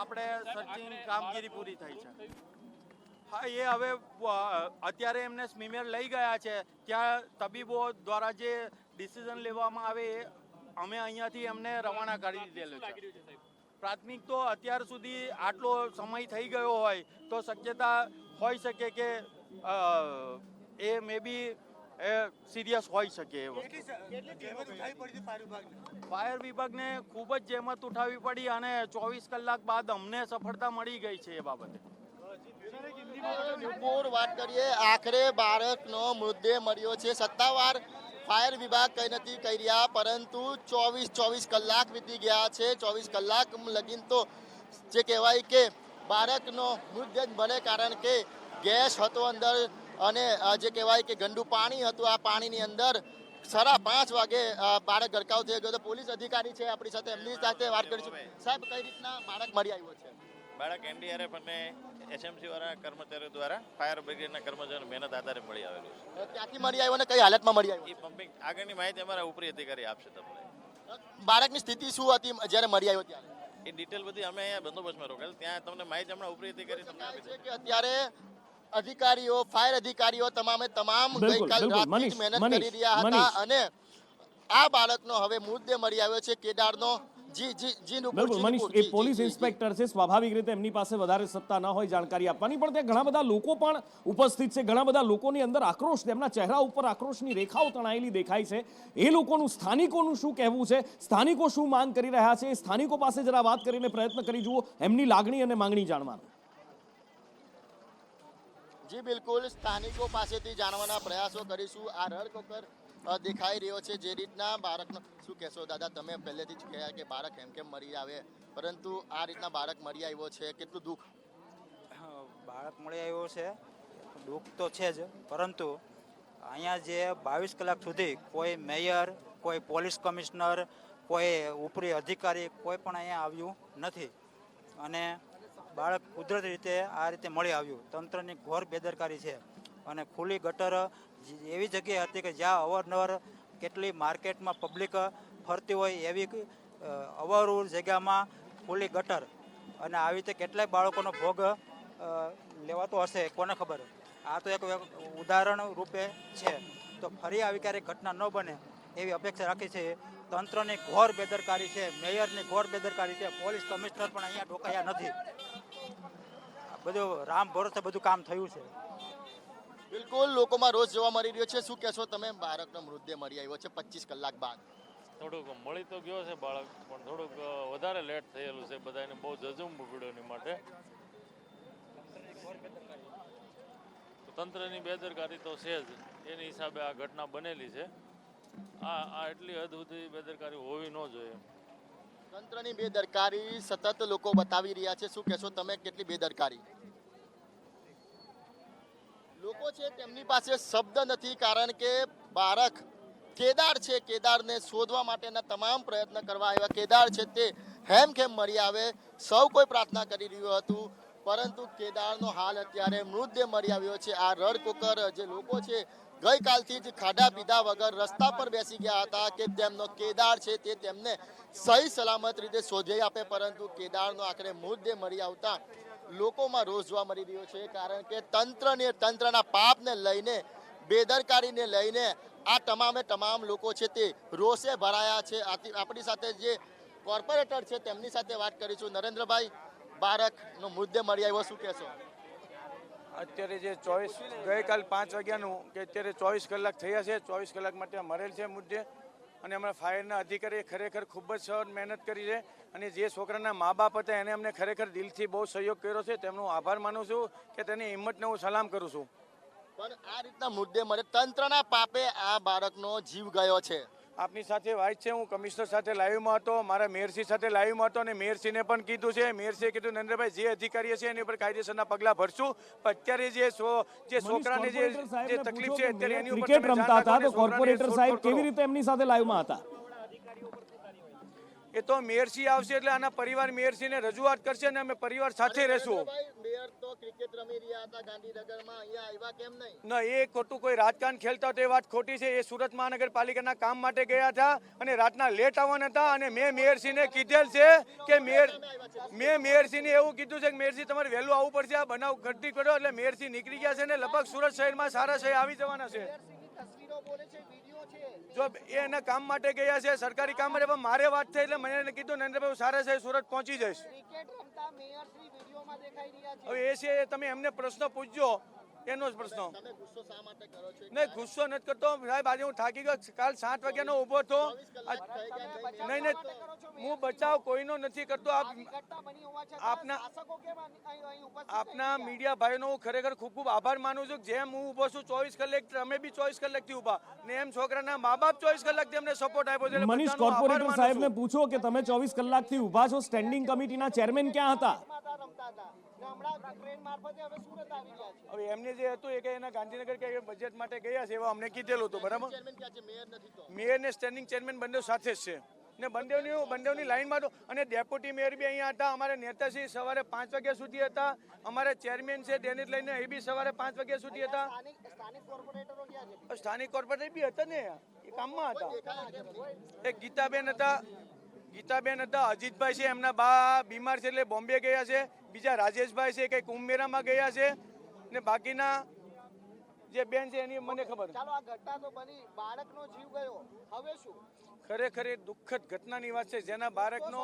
આપણે સર્ચિંગ કામગીરી પૂરી થઈ છે. હા, એ હવે અત્યારે એમને સ્મીમેર લઈ ગયા છે. ત્યાં તબીબો દ્વારા જે ડિસિઝન લેવામાં આવે એ અમે અહીંયાથી એમને રવાના કરી દીધેલું છે. પ્રાથમિક તો અત્યાર સુધી આટલો સમય થઈ ગયો હોય તો શક્યતા હોઈ શકે કે એ મે બી સિરિયસ હોઈ શકે. ફાયર વિભાગને ખૂબ જ જહેમત ઉઠાવવી પડી અને 24 કલાક બાદ અમને સફળતા મળી ગઈ છે એ બાબતે. વાત કરીએ, આખરે બાળકનો મૃતદેહ મળ્યો છે. સત્તાવાર ફાયર વિભાગ કઈ નથી કહી રહ્યા, પરંતુ 24 કલાક વીતી ગયા છે. 24 કલાક લગીન તો જે કહેવાય કે બાળકનો મૃતદેહ બને, કારણ કે ગેસ હતો અંદર અને જે કહેવાય કે ગંદુ પાણી હતું. આ પાણીની અંદર 5:30 વાગે બાળક ગરકાવ થઈ ગયો. તો પોલીસ અધિકારી છે આપણી સાથે, એમની સાથે વાત કરીશું. સાહેબ, કઈ રીતના બાળક મળી આવ્યો છે? બાળક NDRF અને SMC વાળા કર્મચારીઓ દ્વારા ફાયર બ્રિગેડના કર્મચારીઓ મહેનત આધારે મળી આવેલું છે. ક્યાંથી મળી આવ્યો અને કઈ હાલતમાં મળી આવ્યો? એ પમ્પિંગ આગળની માહિતી અમારા ઉપરી અધિકારી આપશે તમને. બાળકની સ્થિતિ શું હતી જ્યારે મળી આવ્યો ત્યારે? એ ડિટેલ બધી અમે અહીંયા બંદોબસ્તમાં રોકેલ, ત્યાં તમને માહિતી હમણાં ઉપરી અધિકારી તમને આપી છે કે અત્યારે અધિકારીઓ, ફાયર અધિકારીઓ તમામ બિલકુલ, ગઈકાલ બિલકુલ. રાતથી જ મહેનત કરી મનીષ, રહ્યા હતા મનીષ. અને આ બાળકનો હવે મૃતદેહ મળી આવ્યો છે કેદારનો. બિલકુલ મનીષ, એ પોલીસ ઇન્સ્પેક્ટર છે, સ્વાભાવિક રીતે એમની પાસે વધારે સત્તા ન હોય જાણકારી આપવાની, પણ ત્યાં ઘણા બધા લોકો પણ ઉપસ્થિત છે. ઘણા બધા લોકોની અંદર આક્રોશ, તેમના ચહેરા ઉપર આક્રોશની રેખાઓ તણાયેલી દેખાય છે. એ લોકોનું, સ્થાનિકોનું શું કહેવું છે, સ્થાનિકો શું માંગ કરી રહ્યા છે, સ્થાનિકો પાસે જરા વાત કરીને પ્રયત્ન કરી જુઓ એમની લાગણી અને માંગણી જાણવાનો. જી બિલકુલ, સ્થાનિકો પાસેથી જાણવાના પ્રયાસો કરીશું. આ રડકોકર દેખાઈ રહ્યો છે જે રીતના બાળકનો. શું કહેશો દાદા, તમે પહેલેથી જ કહ્યા કે બાળક કેમ મરી આવે, પરંતુ આ રીતના બાળક મરી આવ્યો છે, કેટલું દુઃખ? બાળક મળી આવ્યો છે, દુઃખ તો છે જ, પરંતુ અહીંયા જે 22 કલાક સુધી કોઈ મેયર, કોઈ પોલીસ કમિશનર, કોઈ ઉપરી અધિકારી કોઈ પણ અહીંયા આવ્યું નથી. અને બાળક કુદરતી રીતે આ રીતે મળી આવ્યું. તંત્રની ઘોર બેદરકારી છે અને ખુલ્લી ગટર એવી જગ્યાએ હતી કે જ્યાં અવારનવાર કેટલી માર્કેટમાં પબ્લિક ફરતી હોય એવી અવારનવાર જગ્યામાં ખુલ્લી ગટર અને આવી રીતે કેટલાય બાળકોનો ભોગ લેવાતો હશે કોને ખબર. આ તો એક ઉદાહરણ રૂપે છે. તો ફરી આવી ક્યારેક ઘટના ન બને એવી અપેક્ષા રાખી છે. તંત્રની ઘોર બેદરકારી છે, મેયરની ઘોર બેદરકારી છે, પોલીસ કમિશનર પણ અહીંયા ડોકાયા નથી. બધું રામ ભરોસે બધું કામ થયું છે. બિલકુલ લોકોમાં રોષ જોવા મળી રહ્યો છે. શું કહેશો તમે? બાળકનો મૃતદેહ મળી આવ્યો છે 25 કલાક બાદ. થોડુંક મળી તો ગયો છે બાળક, પણ થોડુંક વધારે લેટ થયેલું છે. બધાને બહુ જજુમ પડ્યો એની માટે. તંત્રની બેદરકારી તો છે જ, એની હિસાબે આ ઘટના બનેલી છે. આ એટલી હદ સુધી બેદરકારી હોવી ન જોઈએ. તંત્રની બેદરકારી સતત લોકો બતાવી રહ્યા છે. શું કહેશો તમે? કેટલી બેદરકારી? લોકો છે તેમની પાસે શબ્દ નથી, કારણ કે બાળક કેદાર છે, કેદારને શોધવા માટેના તમામ પ્રયત્ન કરવા આવ્યા. કેદાર છે તે હેમખેમ મળી આવે સૌ કોઈ પ્રાર્થના કરી રહ્યું હતું, પરંતુ કેદારનો હાલ અત્યારે મૃતદેહ મળી આવ્યો છે. આ રડકોકર જે લોકો છે ગઈકાલથી જ ખાધા પીધા વગર રસ્તા પર બેસી ગયા હતા કે તેમનો કેદાર છે તે તેમને સહી સલામત રીતે શોધી આપે, પરંતુ કેદારનો આખરે મૃતદેહ મળી આવતા લોકોમાં રોષ જોવા મળી રહ્યો છે. કારણ કે તંત્રના પાપને લઈને, બેદરકારીને લઈને આ તમામ લોકો છે તે રોષે ભરાયા છે. આપણી સાથે જે કોર્પોરેટર છે તેમની સાથે વાત કરીશું. નરેન્દ્રભાઈ, બાળકનો મૃતદેહ મળી આવ્યો, શું કહેશો? અત્યારે જે 24 ગઈકાલ 5 વાગ્યાનું કે અત્યારે 24 કલાક થયા છે. 24 કલાક માટે મરેલ છે મુદ્દે. અને અમારા ફાયરના અધિકારીએ ખરેખર ખૂબ જ સખત મહેનત કરી છે. અને જે છોકરાના મા બાપ હતા એને અમને ખરેખર દિલથી બહુ સહયોગ કર્યો છે. તેમનો આભાર માનું છું કે તેની હિંમતને હું સલામ કરું છું. પણ આ રીતના મુદ્દે મળે તંત્રના પાપે આ બાળકનો જીવ ગયો છે. આપની સાથે વાત છે, હું કમિશનર સાથે લાઈવમાં હતો, મારા મેયરશ્રી સાથે લાઈવમાં હતો અને મેયરશ્રીને પણ કીધું છે. મેયરશ્રીએ કીધું નરેન્દ્રભાઈ જે અધિકારી છે એની ઉપર કાયદેસરના પગલાં ભરશું. પણ અત્યારે જે છોકરાને જે તકલીફ છે અત્યારે એની ઉપર ક્રિકેટ રમતા હતા તો કોર્પોરેટર સાહેબ કેવી રીતે એમની સાથે લાઈવમાં હતા? એ તો મેયરશ્રી આવશે એટલે આના પરિવાર મેયરશ્રીને રજૂઆત કરશે અને અમે પરિવાર સાથે રહેશું. મેયર તો ક્રિકેટ રમી રહ્યા હતા ગાંધીનગરમાં, અહીંયા આવ્યા કેમ નહીં? ના, એ ખોટું કોઈ રાજકારણ ખેલતા તો એ વાત ખોટી છે. એ સુરત મહાનગરપાલિકાના કામ માટે ગયા હતા અને રાતના લેટ આવવાના હતા. અને મેં મેયરશ્રીને કીધેલ છે કે મેં મેયરશ્રીને એવું કીધું છે કે મેયરશ્રી તમારે વહેલું આવવું પડશે, આ બનાવ ઘટી કર્યો. એટલે મેયરશ્રી નીકળી ગયા છે ને લગભગ સુરત શહેરમાં સારા શહેર આવી જવાના છે. જો એ એના કામ માટે ગયા છે, સરકારી કામ માટે, પણ મારે વાત થઈ એટલે મને એને કીધું નરેન્દ્રભાઈ સારા શહેર સુરત પહોંચી જઈશ. હવે એ છે તમે એમને પ્રશ્ન પૂછજો, એનો જ પ્રશ્ન. નહીં, ગુસ્સો નથી કરતો સાહેબ. આજે હું થાકી ગયો. કાલ 7 વાગ્યાનો ઊભો હતો. નહીં, હું બચાવ કોઈનો નથી કરતો. આપના મીડિયા ભાઈનો હું ખરેખર ખૂબ ખૂબ આભાર માનું છું. જેમ હું ઊભો છું 24 કલાક, તમે બી 24 કલાકથી ઊભા ને એમ છોકરાના મા બાપ 24 કલાકથી અમને સપોર્ટ આપ્યો છે. મનીષ, કોર્પોરેટર સાહેબને પૂછો કે તમે 24 કલાકથી ઊભા છો, સ્ટેન્ડિંગ કમિટીના ચેરમેન ક્યાં હતા? હવે એમને જે હતું એ કે એના ગાંધીનગર કે બજેટ માટે ગયા છે એવા અમને કીધેલું હતું. બરાબર, મેયર ને સ્ટેન્ડિંગ ચેરમેન બંને સાથે જ છે ને બંનેની લાઈનમાં. અને ડેપ્યુટી મેયર બી અહીંયા હતા. અમારે નેતાશ્રી સવારે 5 વાગ્યા સુધી હતા. અમારે ચેરમેન છે તેને લઈને એ બી સવારે 5 વાગ્યા સુધી હતા. સ્થાનિક કોર્પોરેટર બી હતા ને, એ કામમાં હતા. એક ગીતાબેન હતા, અજીતભાઈ છે એમના બા બીમાર છે એટલે બોમ્બે ગયા છે. બીજા રાજેશભાઈ છે કંઈક ઉમેરામાં ગયા છે ને બાકીના જે બેન છે એની મને ખબર. ખરેખર એ દુઃખદ ઘટનાની વાત છે જેના બાળકનો.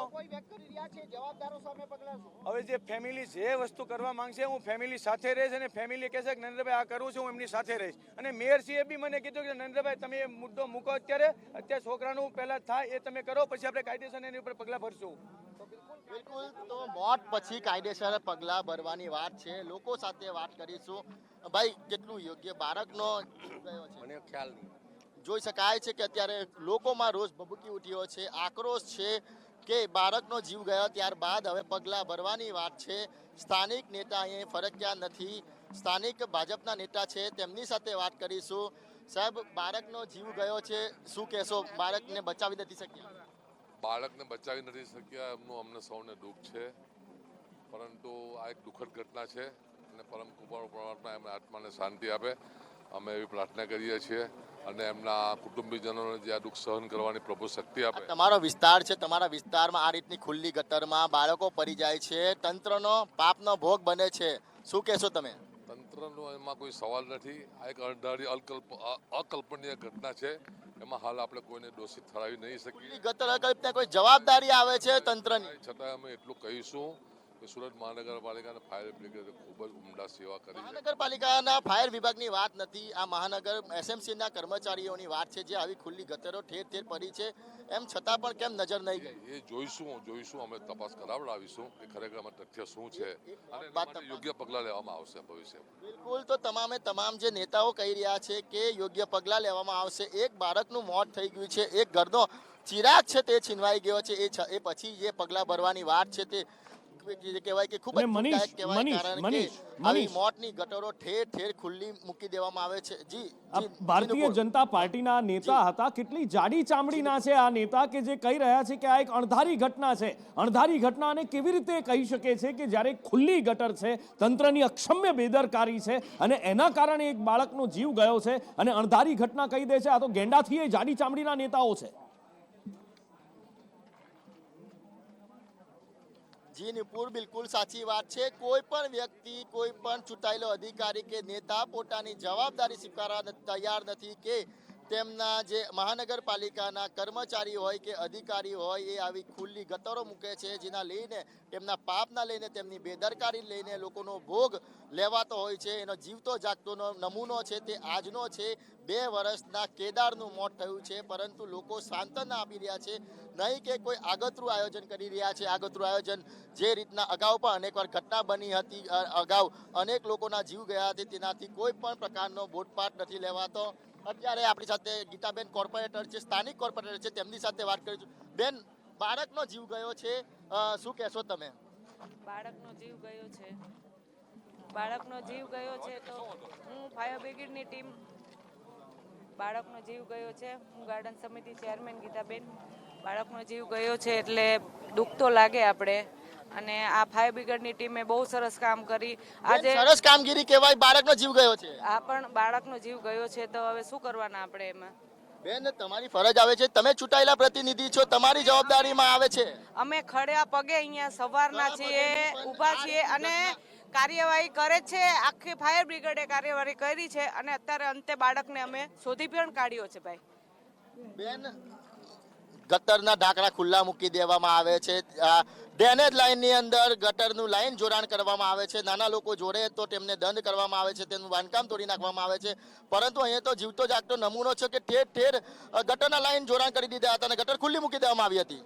હવે જે ફેમિલી જે વસ્તુ કરવા માંગશે હું ફેમિલી સાથે રહીશ અને ફેમિલી કહેશે કે નરેન્દ્રભાઈ આ કરું છું હું એમની સાથે રહીશ. અને મેયરશ્રીએ બી મને કીધું કે નરેન્દ્રભાઈ તમે એ મુદ્દો મૂકો, અત્યારે છોકરાનું પહેલા થાય એ તમે કરો, પછી આપણે કાયદેસર એની ઉપર પગલાં ભરશું. બિલકુલ, તો મોત પછી કાયદેસર પગલાં ભરવાની વાત છે. લોકો સાથે વાત કરીશું. ભાઈ, કેટલું યોગ્ય બાળકનો ગયો છે? મને ખ્યાલ નહીં. જોઈ શકાય છે કે અત્યારે લોકોમાં રોષ ભભૂકી ઉઠ્યો છે, આક્રોશ છે કે બાળકનો જીવ ગયો ત્યારબાદ હવે પગલાં ભરવાની વાત છે. સ્થાનિક નેતા અહીં ફરક્યા નથી, સ્થાનિક ભાજપના નેતા છે તેમની સાથે વાત કરીશું. સાહેબ, બાળકનો જીવ ગયો છે, શું કહેશો? બાળકને બચાવી નથી શક્યા? બાળકને બચાવી નથી શક્યા એમનું અમને સૌને દુઃખ છે. પરંતુ આ એક દુઃખદ ઘટના છે અને પરમ કૃપાળુ પરમાત્મા એમના આત્માને શાંતિ આપે અમે એવી પ્રાર્થના કરીએ છીએ અને એમના કુટુંબીજનોને જે આ દુઃખ સહન કરવાની પ્રભુ શક્તિ આપે. તમારો વિસ્તાર છે, તમારા વિસ્તારમાં આ રીતની ખુલ્લી ગટરમાં બાળકો પડી જાય છે, તંત્રનો પાપનો ભોગ બને છે, શું કહેશો તમે? તંત્રનો એમાં કોઈ સવાલ નથી. આ એક અણધારી અકલ્પનીય ઘટના છે. એમાં હાલ આપણે કોઈને દોષિત ઠરાવી નહીં શકીએ. ગટર અકલ્પના કોઈ જવાબદારી આવે છે તંત્રની? છતાં અમે એટલું કહીશું કે સુરત મહાનગરપાલિકાના ફાયર બ્રિગેડે ખૂબ જ ઉમદા સેવા કરી છે. મહાનગરપાલિકાના ફાયર વિભાગની વાત નથી, આ મહાનગર એસએમસીના કર્મચારીઓની વાત છે, જે આવી ખુલ્લી ગટરો ઠેર ઠેર પડી છે, એમ છતાં પણ કેમ નજર નહીં ગઈ? એ જોઈશું અમે તપાસ કરાવડાવીશું કે ખરેખર આમાં તથ્ય શું છે અને એના માટે યોગ્ય પગલાં લેવામાં આવશે ભવિષ્યમાં. બિલકુલ, તો તમામ જે નેતાઓ કહી રહ્યા છે કે યોગ્ય પગલાં લેવામાં આવશે. એક બાળકનું મોત થઈ ગયું છે, એક ઘરનો ચિરાગ છે તે છીનવાઈ ગયો છે, એ પછી જે પગલાં ભરવાની વાત છે તે કહેવાય કે ખૂબ જ દુઃખદાયક કહેવાય, કારણ કે આવી મોતની ગટરો ઠેર ઠેર ખુલ્લી મૂકી દેવામાં આવે છે. જી, ભારતીય જનતા પાર્ટીના નેતા હતા. કેટલી જાડી ચામડીના છે આ નેતા કે જે કહી રહ્યા છે કે આ એક અણધારી ઘટના છે. અણધારી ઘટનાને કેવી રીતે કહી શકે છે કે જ્યારે ખુલ્લી ગટર છે, તંત્રની અક્ષમ્ય બેદરકારી છે અને એના કારણે એક બાળકનો જીવ ગયો છે અને અણધારી ઘટના કહી દે છે. આ તો ગેંડાથી એ જાડી ચામડીના નેતાઓ છે. જી નિપુર, બિલકુલ સાચી વાત છે. કોઈ પણ વ્યક્તિ, કોઈ પણ ચૂંટાયેલો અધિકારી કે નેતા પોતાની જવાબદારી સ્વીકારવા તૈયાર નથી કે તેમના જે મહાનગરપાલિકાના કર્મચારી હોય કે અધિકારી હોય એ આવી ખુલ્લી ગટરો મૂકે છે, જેના લઈને તેમના પાપના લઈને તેમની બેદરકારી લઈને લોકોનો ભોગ લેવાતો હોય છે. એનો જીવતો જાગતો નમૂનો છે તે આજનો છે. 2 વર્ષના કેદારનું મોત થયું છે, પરંતુ લોકો સાંત્વના આપી રહ્યા છે, નહીં કે કોઈ આગતરું આયોજન કરી રહ્યા છે. આગતરું આયોજન જે રીતના અગાઉ પણ અનેકવાર ઘટના બની હતી, અગાઉ અનેક લોકોના જીવ ગયા હતા, તેનાથી કોઈ પણ પ્રકારનો બોધપાઠ નથી લેવાતો. અત્યારે આપણી સાથે ગીતાબેન કોર્પોરેટર છે, સ્થાનિક કોર્પોરેટર છે, તેમની સાથે વાત કરીશું. બેન, બાળકનો જીવ ગયો છે, શું કહેશો તમે? બાળકનો જીવ ગયો છે, બાળકનો જીવ ગયો છે તો હું ફાયર બ્રિગેડની ટીમ, બાળકનો જીવ ગયો છે, હું ગાર્ડન સમિતિ ચેરમેન ગીતાબેન. બાળકનો જીવ ગયો છે એટલે દુઃખ તો લાગે આપણે, અને આ ફાયર બ્રિગેડની ટીમે બહુ સરસ કામ કરી. આજે સરસ કામગીરી કહેવાય, બાળકનો જીવ ગયો છે. આ પણ બાળકનો જીવ ગયો છે તો હવે શું કરવાના આપણે એમાં? બેન, તમારી ફરજ આવે છે, તમે ચૂંટાયેલા પ્રતિનિધિ છો, તમારી જવાબદારીમાં આવે છે. અમે ખડ્યા પગે અહીંયા સવારના છીએ, ઊભા છીએ અને કાર્યવાહી કરે છે. આખી ફાયર બ્રિગેડે કાર્યવાહી કરી છે અને અત્યારે અંતે બાળકને અમે શોધી પણ કાઢ્યો છે. ભાઈ બેન, ગટરના ઢાંકણા ખુલ્લા મૂકી દેવામાં આવે છે, ડ્રેનેજ લાઇનની અંદર ગટરનું લાઇન જોડાણ કરવામાં આવે છે. નાના લોકો જોડે તો તેમને દંડ કરવામાં આવે છે, તેમનું બાંધકામ તોડી નાખવામાં આવે છે. પરંતુ અહીંયા તો જીવતો જાગતો નમૂનો છે કે ઠેર ઠેર ગટરના લાઇન જોડાણ કરી દીધા હતા અને ગટર ખુલ્લી મૂકી દેવામાં આવી હતી.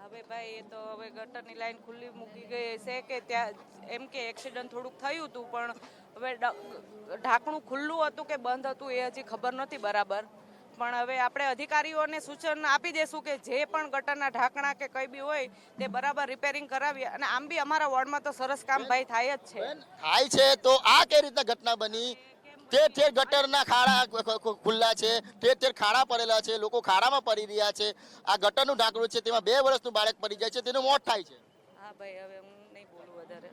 હવે ભાઈ, એ તો હવે ગટરની લાઈન ખુલ્લી મૂકી ગઈ છે કે ત્યાં એમ કે એક્સિડન્ટ થોડુંક થયું હતું, પણ હવે ઢાંકણું ખુલ્લું હતું કે બંધ હતું એ હજી ખબર નથી બરાબર. પણ હવે આપણે અધિકારીઓને સૂચન આપી દેશું કે જે પણ ગટરના ઢાંકણા કે કંઈ બી હોય તે બરાબર રિપેરિંગ કરાવીએ. અને આમ બી અમારા વોર્ડમાં તો સરસ કામ ભાઈ થાય જ છે. થાય છે તો આ કઈ રીતના ઘટના બની? ઠેર ઠેર ગટરના ખાડા ખુલ્લા છે, ઠેર ઠેર ખાડા પડેલા છે, લોકો ખાડામાં પડી રહ્યા છે. આ ગટરનું ઢાંકણું છે, તેમાં 2 વર્ષનું બાળક પડી જાય છે, તેનું મોત થાય છે. હા ભાઈ, હવે હું નહીં બોલું વધારે.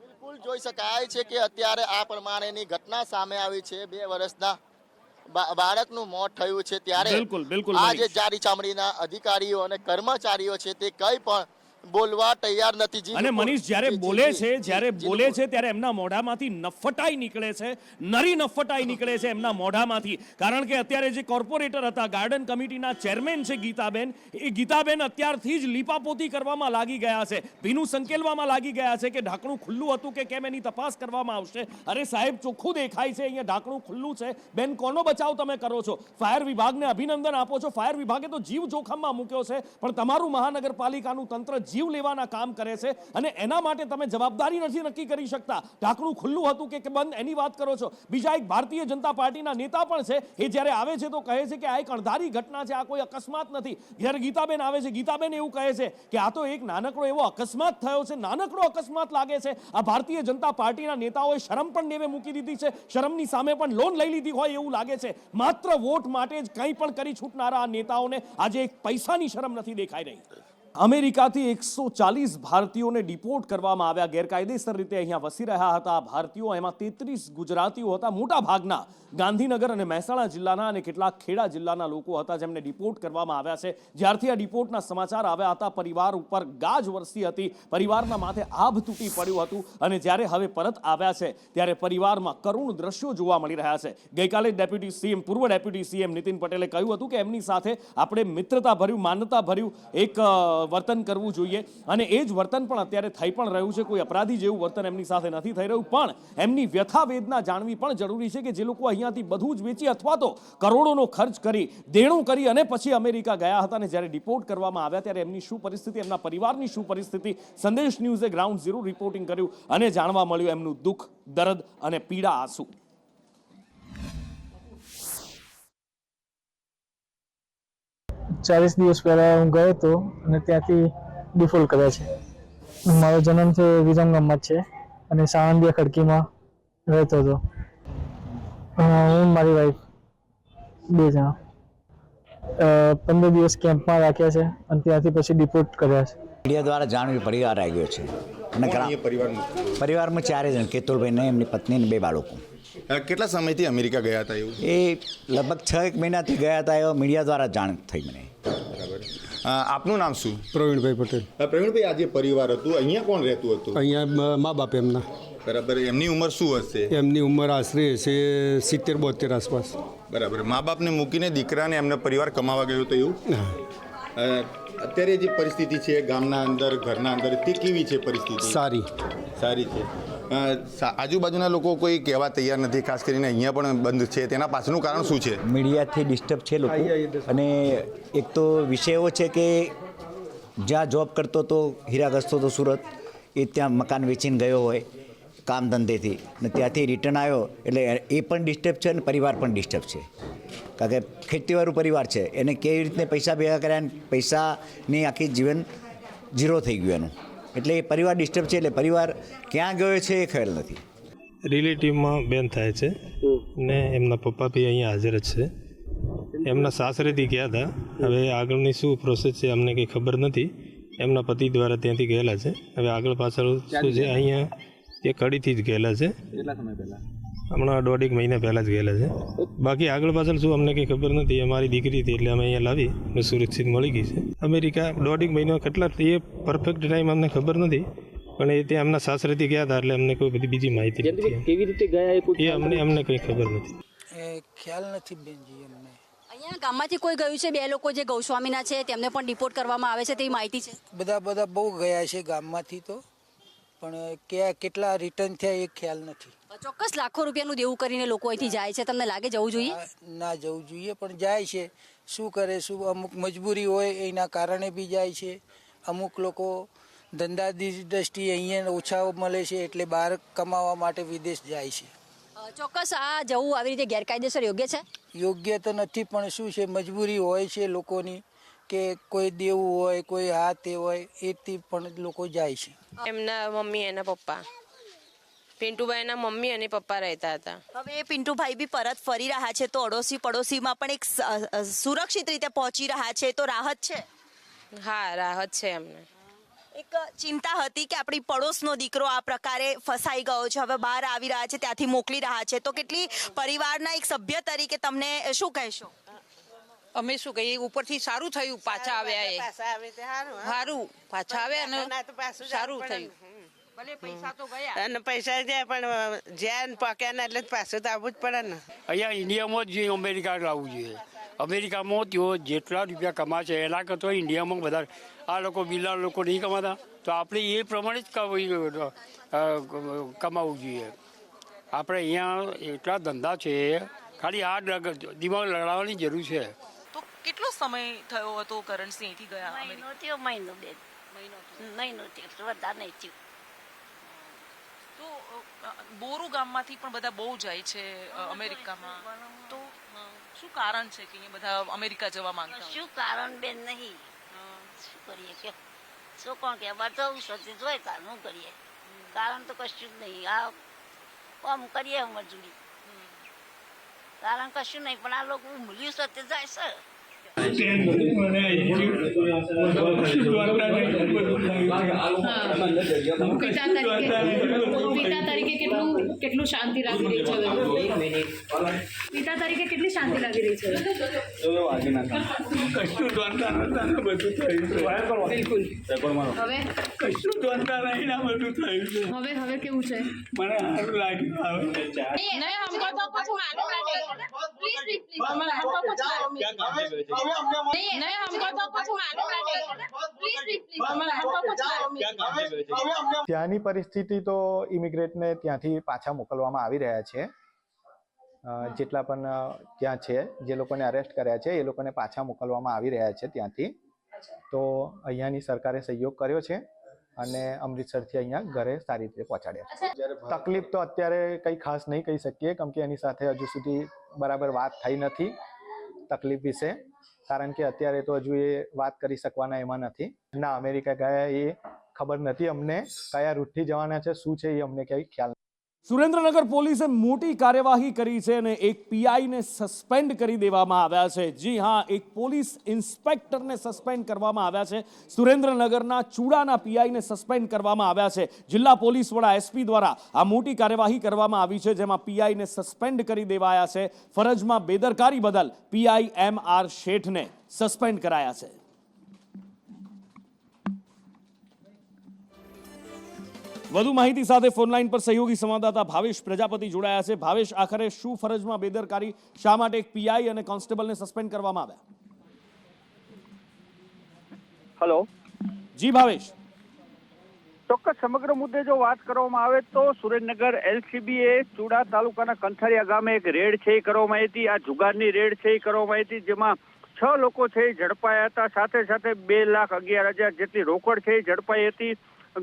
બિલકુલ જોઈ શકાય છે કે અત્યારે આ પ્રમાણેની ઘટના સામે આવી છે. 2 વર્ષના બાળકનું મોત થયું છે, ત્યારે આ જે જાડી ચામડીના અધિકારીઓ અને કર્મચારીઓ છે તે કઈ પણ બોલવા તૈયાર નથી. અને મનીષ, જ્યારે બોલે છે ત્યારે એમના મોઢામાંથી નફટાઈ નીકળે છે, નરી નફટાઈ નીકળે છે એમના મોઢામાંથી. કારણ કે અત્યારે જે કોર્પોરેટર હતા, ગાર્ડન કમિટીના ચેરમેન છે ગીતાબેન, એ ગીતાબેન અત્યારથી જ લીપાપોતી કરવામાં લાગી ગયા છે, ભીનું સંકેલવામાં લાગી ગયા છે કે ઢાંકણું ખુલ્લું હતું કે કેમ એની તપાસ કરવામાં આવશે. અરે સાહેબ, ચોખ્ખું દેખાય છે અહીંયા ઢાંકણું ખુલ્લું છે. બેન, કોનો બચાવ તમે કરો છો? ફાયર વિભાગને અભિનંદન આપો છો, ફાયર વિભાગે તો જીવ જોખમમાં મૂક્યો છે, પણ તમારું મહાનગરપાલિકાનું તંત્ર જીવ લેવાના કામ કરે છે અને એના માટે તમે જવાબદારી નથી નક્કી કરી શકતા. ઢાંકણું ખુલ્લું હતું કે બંધ એની વાત કરો છો. બીજા એક ભારતીય જનતા પાર્ટીના નેતા પણ છે, એ જ્યારે આવે છે તો કહે છે કે આ એક અણધારી ઘટના છે, આ કોઈ અકસ્માત નથી. જ્યારે ગીતાબેન આવે છે, ગીતાબેન એવું કહે છે કે આ તો એક નાનકડો એવો અકસ્માત થયો છે, નાનકડો અકસ્માત લાગે છે. આ ભારતીય જનતા પાર્ટીના નેતાઓએ શરમ પણ નેવે મૂકી દીધી છે, શરમની સામે પણ લોન લઈ લીધી હોય એવું લાગે છે. માત્ર વોટ માટે જ કંઈ પણ કરી છૂટનારા આ નેતાઓને આજે એક પૈસાની શરમ નથી દેખાઈ રહી. અમેરિકાથી 140 ભારતીયોને ડિપોર્ટ કરવામાં આવ્યા. ગેરકાયદેસર રીતે અહીંયા વસી રહ્યા હતા આ ભારતીયો. એમાં 33 ગુજરાતીઓ હતા. મોટા ભાગના ગાંધીનગર અને મહેસાણા જિલ્લાના અને કેટલાક ખેડા જિલ્લાના લોકો હતા જેમને ડિપોર્ટ કરવામાં આવ્યા છે. જ્યારથી આ ડિપોર્ટના સમાચાર આવ્યા હતા પરિવાર ઉપર ગાજ વરસી હતી. પરિવારના માથે આભ તૂટી પડ્યું હતું અને જ્યારે હવે પરત આવ્યા છે ત્યારે પરિવારમાં કરુણ દ્રશ્યો જોવા મળી રહ્યા છે. ગઈકાલે ડેપ્યુટી સીએમ પૂર્વ ડેપ્યુટી સીએમ નીતિન પટેલે કહ્યું હતું કે એમની સાથે આપણે મિત્રતા ભર્યું માનવતા ભર્યું એક વર્તન કરવું જોઈએ અને એ જ વર્તન પણ અત્યારે થઈ પણ રહ્યું છે. કોઈ અપરાધી જેવું વર્તન એમની સાથે નથી થઈ રહ્યું, પણ એમની વ્યથા વેદના જાણવી પણ જરૂરી છે કે જે લોકો અહીંયાથી બધું જ વેચી અથવા તો કરોડોનો ખર્ચ કરી દેણું કરી અને પછી અમેરિકા ગયા હતા અને જ્યારે ડિપોર્ટ કરવામાં આવ્યા ત્યારે એમની શું પરિસ્થિતિ, એમના પરિવારની શું પરિસ્થિતિ, સંદેશ ન્યૂઝે ગ્રાઉન્ડ ઝીરો રિપોર્ટિંગ કર્યું અને જાણવા મળ્યું એમનું દુઃખ, દર્દ અને પીડા આંસુ. 40 દિવસ પહેલા હું ગયો હતો અને ત્યાંથી ડિફોલ્ટ કર્યા છે. મારો જન્મ છે વિરમગામમાં જ છે અને સાણંદિયા ખડકીમાં રહેતો હતો. હું મારી વાઈફ 2 જણા 15 દિવસ કેમ્પમાં રાખ્યા છે અને ત્યાંથી પછી ડિપોર્ટ કર્યા છે. મીડિયા દ્વારા જાણવી પરિવાર આવ્યો છે અને પરિવારમાં 4 જણ, કેતુલભાઈ ને એમની પત્ની અને 2 બાળકો. કેટલા સમયથી અમેરિકા ગયા હતા એવું? એ લગભગ 6 મહિનાથી ગયા હતા એવો મીડિયા દ્વારા જાણ થઈ મને. બરાબર. આપનું નામ શું? પ્રવીણભાઈ પટેલ. પ્રવીણભાઈ, આ જે પરિવાર હતું અહીંયા કોણ રહેતું હતું? અહીંયા મા બાપ એમના. બરાબર. એમની ઉંમર શું હશે? એમની ઉંમર આશરે હશે 70-72 આસપાસ. બરાબર. મા બાપને મૂકીને દીકરાને એમનો પરિવાર કમાવા ગયો તો એવું? અત્યારે જે પરિસ્થિતિ છે ગામના અંદર, ઘરના અંદર, તે કેવી છે પરિસ્થિતિ? સારી છે. આજુબાજુના લોકો કોઈ કહેવા તૈયાર નથી, ખાસ કરીને અહીંયા પણ બંધ છે. તેના પાછળનું કારણ શું છે? મીડિયાથી ડિસ્ટર્બ છે લોકો. અને એક તો વિષય એવો છે કે જ્યાં જોબ કરતો હતો, હીરા ઘસતો હતો સુરત, એ ત્યાં મકાન વેચીને ગયો હોય કામ ધંધેથી અને ત્યાંથી રિટર્ન આવ્યો એટલે એ પણ ડિસ્ટર્બ છે અને પરિવાર પણ ડિસ્ટર્બ છે. કારણ કે ખેતીવાળું પરિવાર છે, એને કેવી રીતે પૈસા ભેગા કર્યા અને પૈસાની આખી જીવન ઝીરો થઈ ગયું એનું. એટલે એ પરિવાર ડિસ્ટર્બ છે. એટલે પરિવાર ક્યાં ગયો છે એ ખ્યાલ નથી. રિલેટિવમાં બેન થાય છે ને એમના પપ્પા બી અહીંયા હાજર જ છે. એમના સાસરેથી ગયા હતા. હવે આગળની શું પ્રોસેસ છે અમને કંઈ ખબર નથી. એમના પતિ દ્વારા ત્યાંથી ગયેલા છે. હવે આગળ પાછળ શું છે અહીંયા એ કડીથી જ ગયેલા છે. કેટલા સમય પહેલા? હમણાં 1.5 મહિના પહેલાં જ ગયેલા છે. બાકી આગળ પાછળ શું અમને કંઈ ખબર નથી. અમારી દીકરી હતી એટલે અમે અહીંયા લાવી અને સુરક્ષિત મળી ગઈ છે. અમેરિકા 1.5 મહિના કેટલા એ પરફેક્ટ ટાઈમ અમને ખબર નથી, પણ એ ત્યાં એમના સાસરેથી ગયા હતા એટલે અમને કોઈ બધી બીજી માહિતી નથી. કેવી રીતે ગયા એ અમને કંઈ ખબર નથી. ખ્યાલ નથી બેનજી અમને. અહીંયા ગામમાંથી કોઈ ગયું છે? 2 લોકો જે ગૌસ્વામીના છે તેમને પણ ડિપોર્ટ કરવામાં આવે છે તેવી માહિતી છે? બધા બહુ ગયા છે ગામમાંથી તો, પણ કેટલા રિટર્ન થયા એ ખ્યાલ નથી. ચોક્કસ લાખો રૂપિયાનું દેવું કરીને લોકો અહીંથી જાય છે. તમને લાગે જવું જોઈએ? ના જવું જોઈએ, પણ જાય છે. શું કરે, શું અમુક મજબૂરી હોય એના કારણે બી જાય છે. અમુક લોકો ધંધા દ્રષ્ટિએ અહીંયા ઓછા મળે છે એટલે બહાર કમાવા માટે વિદેશ જાય છે. ચોક્કસ આ જવું આવી રીતે ગેરકાયદેસર યોગ્ય છે? યોગ્ય તો નથી, પણ શું છે મજબૂરી હોય છે લોકોની કે કોઈ દેવું હોય, કોઈ હાથ એ હોય, એથી પણ લોકો જાય છે. એમના મમ્મી એના પપ્પા, પિન્ટુભાઈના મમ્મી અને પપ્પા રહેતા હતા. હવે પિન્ટુભાઈ બી પરત ફરી રહ્યા છે તો અડોશી પડોશીમાં પણ એક સુરક્ષિત રીતે પહોંચી રહ્યા છે તો રાહત છે? હા, રાહત છે એમને. એક ચિંતા હતી કે આપણી પડોશનો દીકરો આ પ્રકારે ફસાઈ ગયો છે, હવે બહાર આવી રહ્યા છે, ત્યાંથી મોકલી રહ્યા છે, તો કેટલી પરિવારના એક સભ્ય તરીકે તમને શું કહેશો? અમે શું કહીએ, ઉપરથી સારું થયું પાછા આવ્યા. એ સારું પાછા આવ્યા ને સારું થયું. ભલે પૈસા તો ગયા અને પૈસા જાય પણ જ્યાં પાક્યા ને એટલે પાછું તો આવવું જ પડે ને. અહીંયા ઇન્ડિયામાં જ અમેરિકા લાવવું જોઈએ. અમેરિકામાં તેઓ જેટલા રૂપિયા કમાશે એના કરતાં ઇન્ડિયામાં વધારે. આ લોકો બિલ્લા લોકો નહીં કમાતા તો આપણે એ પ્રમાણે જ કમાવવું જોઈએ. આપણે અહીંયા એટલા ધંધા છે, ખાલી આ દિમાગ લડાવવાની જરૂર છે. તો કેટલો સમય થયો હતો કરણસિંહ અહીંથી ગયા? મહિનો વધારે નહીં થયું. તો બોરુ ગામમાંથી પણ બધા બહુ જાય છે અમેરિકામાં, તો શું કારણ છે કે અહીંયા બધા અમેરિકા જવા માંગતા? શું કારણ બેન નહીં, શું કરીએ કે શું કોણ કે બતાવું સતી જોઈ કારણ શું કરીએ? કારણ તો કશું જ નહીં. આ કામ કરીએ મજૂરી, કારણ કશું નહીં, પણ આ લોકો મૂલ્યું સત્ય જાય છે. પિતા તરીકે કેટલું શાંતિ લાગી રહી છે? પિતા તરીકે કેટલી શાંતિ લાગી રહી છે? બિલકુલ. હવે કેવું છે? મને સારું લાગ્યું. नहीं हमको तो कुछ मालूम नहीं. प्लीज प्लीज प्लीज हमारा हमको कुछ मालूम नहीं. नहीं हमको तो कुछ मालूम नहीं. प्लीज प्लीज प्लीज हमारा हमको कुछ मालूम नहीं. ત્યાંની પરિસ્થિતિ તો ઇમિગ્રેટને ત્યાંથી પાછા મોકલવામાં આવી રહ્યા છે. જેટલા પણ ત્યાં છે, જે લોકોને અરેસ્ટ કર્યા છે, એ લોકોને પાછા મોકલવામાં આવી રહ્યા છે ત્યાંથી. તો અહીંયાની સરકારે સહયોગ કર્યો છે અને અમૃતસરથી અહીંયા ઘરે સારી રીતે પહોંચાડ્યા છે. તકલીફ તો અત્યારે કંઈ ખાસ નહીં કહી શકીએ, કેમ કે એની સાથે હજુ સુધી બરાબર વાત થઈ નથી તકલીફ વિશે, કારણ કે અત્યારે તો હજુ એ વાત કરી શકવાના એમાં નથી. ના, અમેરિકા ગયા એ ખબર નથી અમને, કયા રૂટથી જવાના છે, શું છે, એ અમને કંઈ ખ્યાલ નથી. સુરેન્દ્રનગર પોલીસે મોટી કાર્યવાહી કરી છે અને એક પીઆઈને સસ્પેન્ડ કરી દેવામાં આવ્યા છે. જી હા, એક પોલીસ ઇન્સ્પેક્ટરને સસ્પેન્ડ કરવામાં આવ્યા છે. સુરેન્દ્રનગરના ચૂડાના પીઆઈને સસ્પેન્ડ કરવામાં આવ્યા છે. જિલ્લા પોલીસ વડા એસપી દ્વારા આ મોટી કાર્યવાહી કરવામાં આવી છે, જેમાં પીઆઈને સસ્પેન્ડ કરી દેવાયા છે. ફરજમાં બેદરકારી બદલ પીઆઈ એમ.આર. શેઠને સસ્પેન્ડ કરાયા છે. વધુ માહિતી સાથે ફોનલાઈન પર સહયોગી સંવાદદાતા ભાવેશ પ્રજાપતિ જોડાયા છે. ભાવેશ, આખરે શું ફરજમાં બેદરકારી, શા માટે એક પીઆઈ અને કોન્સ્ટેબલને સસ્પેન્ડ કરવામાં આવ્યા? હેલો જી ભાવેશ. ચોક્કસ સમગ્ર મુદ્દે જો વાત કરવામાં આવે તો સુરેન્દ્રનગર એલસીબીએ ચૂડા તાલુકાના કંથારિયા ગામે એક રેડ છે એ કરવામાં આવી હતી. આ જુગારની રેડ છે એ કરવામાં આવી હતી, જેમાં 6 લોકો છે એ ઝડપાયા હતા. સાથે સાથે 2,11,000 જેટલી રોકડ છે એ ઝડપાઈ હતી.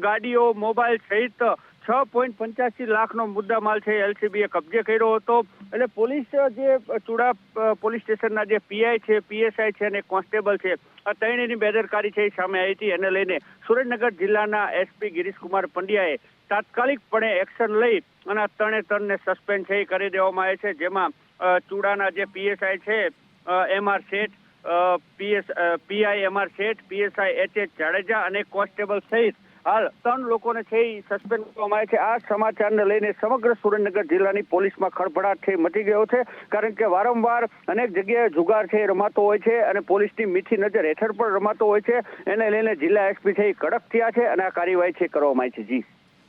ગાડીઓ, મોબાઈલ સહિત 6.85 લાખનો મુદ્દામાલ છે એલસીબીએ કબજે કર્યો હતો. એટલે પોલીસ જે ચૂડા પોલીસ સ્ટેશનના જે પીઆઈ છે, પીએસઆઈ છે અને કોન્સ્ટેબલ છે, આ ત્રણેયની બેદરકારી છે એ સામે આવી હતી. એને લઈને સુરેન્દ્રનગર જિલ્લાના એસપી ગિરીશકુમાર પંડ્યાએ તાત્કાલિકપણે એક્શન લઈ અને આ ત્રણને સસ્પેન્ડ છે એ કરી દેવામાં આવે છે. જેમાં ચૂડાના જે પીએસઆઈ છે એમ.આર. શેઠ, પીઆઈ એમ.આર. શેઠ, પીએસઆઈ એચ.એચ. જાડેજા અને કોન્સ્ટેબલ સહિત હાલ 3 લોકોને છે એ સસ્પેન્ડ કરવામાં આવે છે. આ સમાચારને લઈને સમગ્ર સુરેન્દ્રનગર જિલ્લાની પોલીસમાં ખળભળાટ છે મચી ગયો છે, કારણ કે વારંવાર અનેક જગ્યાએ જુગાર છે રમાતો હોય છે અને પોલીસની મીઠી નજર હેઠળ પણ રમાતો હોય છે. એને લઈને જિલ્લા એસપી છે એ કડક થયા છે અને આ કાર્યવાહી છે કરવામાં આવી છે. જી,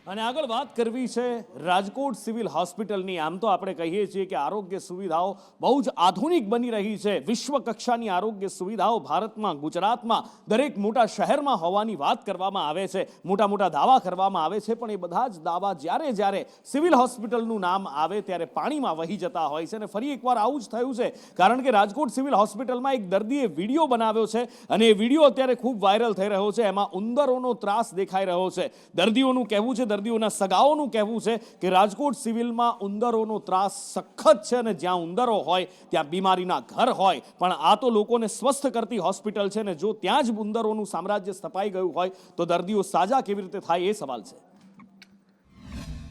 અને આગળ વાત કરવી છે રાજકોટ સિવિલ હોસ્પિટલની. આમ તો આપણે કહીએ છીએ કે આરોગ્ય સુવિધાઓ બહુ જ આધુનિક બની રહી છે. વિશ્વ કક્ષાની આરોગ્ય સુવિધાઓ ભારતમાં, ગુજરાતમાં, દરેક મોટા શહેરમાં હોવાની વાત કરવામાં આવે છે. મોટા મોટા દાવા કરવામાં આવે છે, પણ એ બધા જ દાવા જ્યારે સિવિલ હોસ્પિટલનું નામ આવે ત્યારે પાણીમાં વહી જતા હોય છે. અને ફરી એકવાર આવું જ થયું છે, કારણ કે રાજકોટ સિવિલ હોસ્પિટલમાં એક દર્દીએ વિડીયો બનાવ્યો છે અને એ વિડીયો અત્યારે ખૂબ વાયરલ થઈ રહ્યો છે. એમાં ઉંદરોનો ત્રાસ દેખાઈ રહ્યો છે. દર્દીઓનું કહેવું છે, દર્દીઓના સગાઓનું કહેવું છે કે રાજકોટ સિવિલમાં ઉંદરોનો ત્રાસ સખત છે અને જ્યાં ઉંદરો હોય ત્યાં બીમારીના ઘર હોય. પણ આ તો લોકોને સ્વસ્થ કરતી હોસ્પિટલ છે ને જો ત્યાં જ ઉંદરોનું સામ્રાજ્ય સ્થપાઈ ગયું હોય તો દર્દીઓ સાજા કેવી રીતે થાય એ સવાલ છે.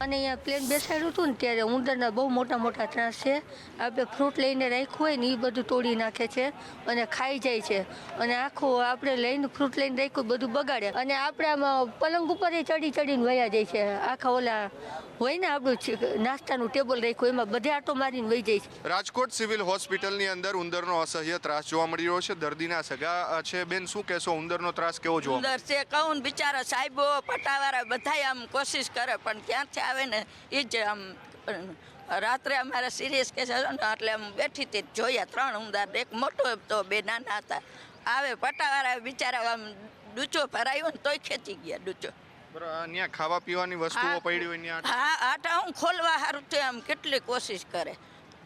અને અહીંયા પ્લેન બેસાડ્યું હતું ને ત્યારે ઉંદરના બહુ મોટા ત્રાસ છે. આપણે ફ્રૂટ લઈને રાખ્યું હોય ને એ બધું તોડી નાખે છે અને ખાઈ જાય છે. અને આખું આપણે લઈને ફ્રૂટ લઈને રાખ્યું બધું બગાડે અને આપણે આમાં પલંગ ઉપર ચડીને વયા જાય છે. આખા ઓલા હોય ને આપણું નાસ્તાનું ટેબલ રાખ્યું એમાં બધે આટો મારીને વહી જાય છે. રાજકોટ સિવિલ હોસ્પિટલની અંદર ઉંદરનો અસહ્ય ત્રાસ જોવા મળી રહ્યો છે. દર્દીના સગા છે. બેન, શું કહેશો, ઉંદરનો ત્રાસ કેવો જોવા? ઉંદર છે કહું બિચારા સાહેબો પટાવાળા બધા આમ કોશિશ કરે પણ ક્યાંથી આવે ને એ જ આમ. રાત્રે અમારે સિરિયસ કેસ હતો ને એટલે આમ બેઠી હતી, જોયા 3 ઉંદર, એક મોટો તો 2 નાના હતા. આવે પટાવાળા બિચારા આમ ડૂચો ભરાયો ને તોય ખેંચી ગયા ડૂચો. અહીંયા ખાવા પીવાની વસ્તુઓ પડી હોય હા, આટા હું ખોલવા સારું છે આમ કેટલી કોશિશ કરે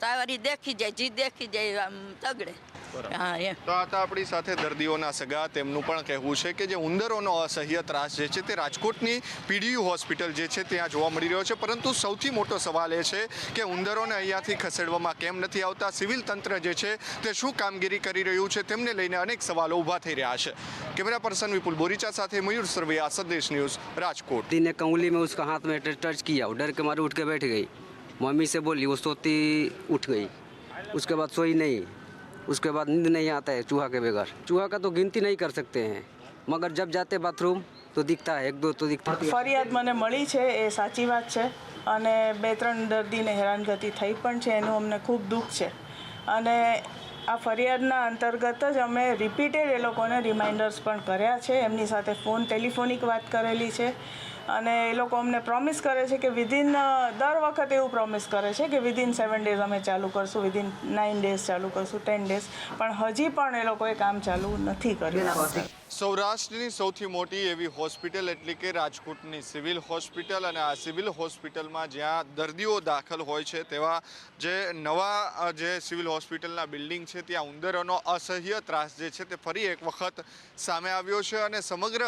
તાવારી દેખી જાય, જી દેખી જાય આમ તગડે. તો આ હતા આપણી સાથે દર્દીઓના સગા. તેમનું પણ કહેવું છે કે જે ઉંદરોનો અસહ્ય ત્રાસ જે છે તે રાજકોટની પીડીયુ હોસ્પિટલ જે છે ત્યાં જોવા મળી રહ્યો છે. પરંતુ સૌથી મોટો સવાલ એ છે કે ઉંદરોને અહીંયાથી ખસેડવામાં કેમ નથી આવતા? સિવિલ તંત્ર જે છે તે શું કામગીરી કરી રહ્યું છે? તેમને લઈને અનેક સવાલો ઊભા થઈ રહ્યા છે. કેમેરા પર્સન વિપુલ બોરીચા સાથે મયુર સરવૈયા, સંદેશ ન્યૂઝ, રાજકોટ. ने कंगुली में उसका हाथ में टच किया, डर के मारे उठ के बैठ गई. मम्मी से बोली, वो सोती उठ गई. उसके बाद सोई नहीं. उसके बाद नींद नहीं आता है चूहा के बगैर। चूहा का तो गिनती नहीं कर सकते हैं, मगर जब जाते बाथरूम तो दिखता है, 1-2 तो दिखता है। ફરિયાદ મને મળી છે એ સાચી વાત છે અને 2-3 દર્દીને હેરાનગતિ થઈ પણ છે, એનું અમને ખૂબ દુઃખ છે અને આ ફરિયાદના અંતર્ગત જ અમે રિપીટેડ એ લોકોને રિમાઇન્ડર્સ પણ કર્યા છે, એમની સાથે ટેલિફોનિક વાત કરેલી છે અને એ લોકો અમને પ્રોમિસ કરે છે કે વિધિન દર વખત એવું પ્રોમિસ કરે છે કે વિધિન 7 ડેઝ અમે ચાલુ કરશું, વિધિન 9 ડેઝ ચાલુ કરશું, 10 ડેઝ, પણ હજી પણ એ લોકોએ કામ ચાલુ નથી કર્યું. સૌરાષ્ટ્રની સૌથી મોટી એવી હોસ્પિટલ એટલે કે રાજકોટની સિવિલ હોસ્પિટલ, અને આ સિવિલ હોસ્પિટલમાં જ્યાં દર્દીઓ દાખલ હોય છે તેવા જે નવા જે સિવિલ હોસ્પિટલના બિલ્ડિંગ છે ત્યાં ઉંદરોનો અસહ્ય ત્રાસ જે છે તે ફરી એક વખત સામે આવ્યો છે અને સમગ્ર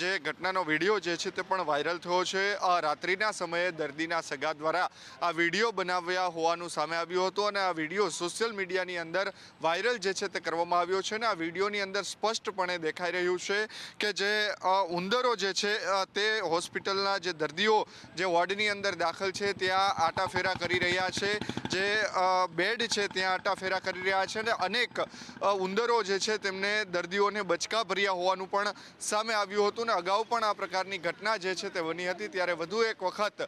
જે ઘટનાનો વિડીયો જે છે તે પણ વાયરલ થયો છે. રાત્રિના સમયે દર્દીના સગા દ્વારા આ વિડીયો બનાવ્યા હોવાનું સામે આવ્યું હતું અને આ વિડીયો સોશિયલ મીડિયાની અંદર વાયરલ જે છે તે કરવામાં આવ્યો છે અને આ વિડીયોની અંદર સ્પષ્ટપણે દેખાઈ રહ્યું છે કે જે ઉંદરો જે છે તે હોસ્પિટલના જે દર્દીઓ જે વોર્ડની અંદર દાખલ છે ત્યાં આટાફેરા કરી રહ્યા છે, જે બેડ છે ત્યાં આટાફેરા કરી રહ્યા છે અને અનેક ઉંદરો જે છે તેમને દર્દીઓને બચકા ભર્યા હોવાનું પણ સામે આવ્યું હતું અને અગાઉ પણ આ પ્રકારની ઘટના જે છે તે બની હતી. ત્યારે વધુ એક વખત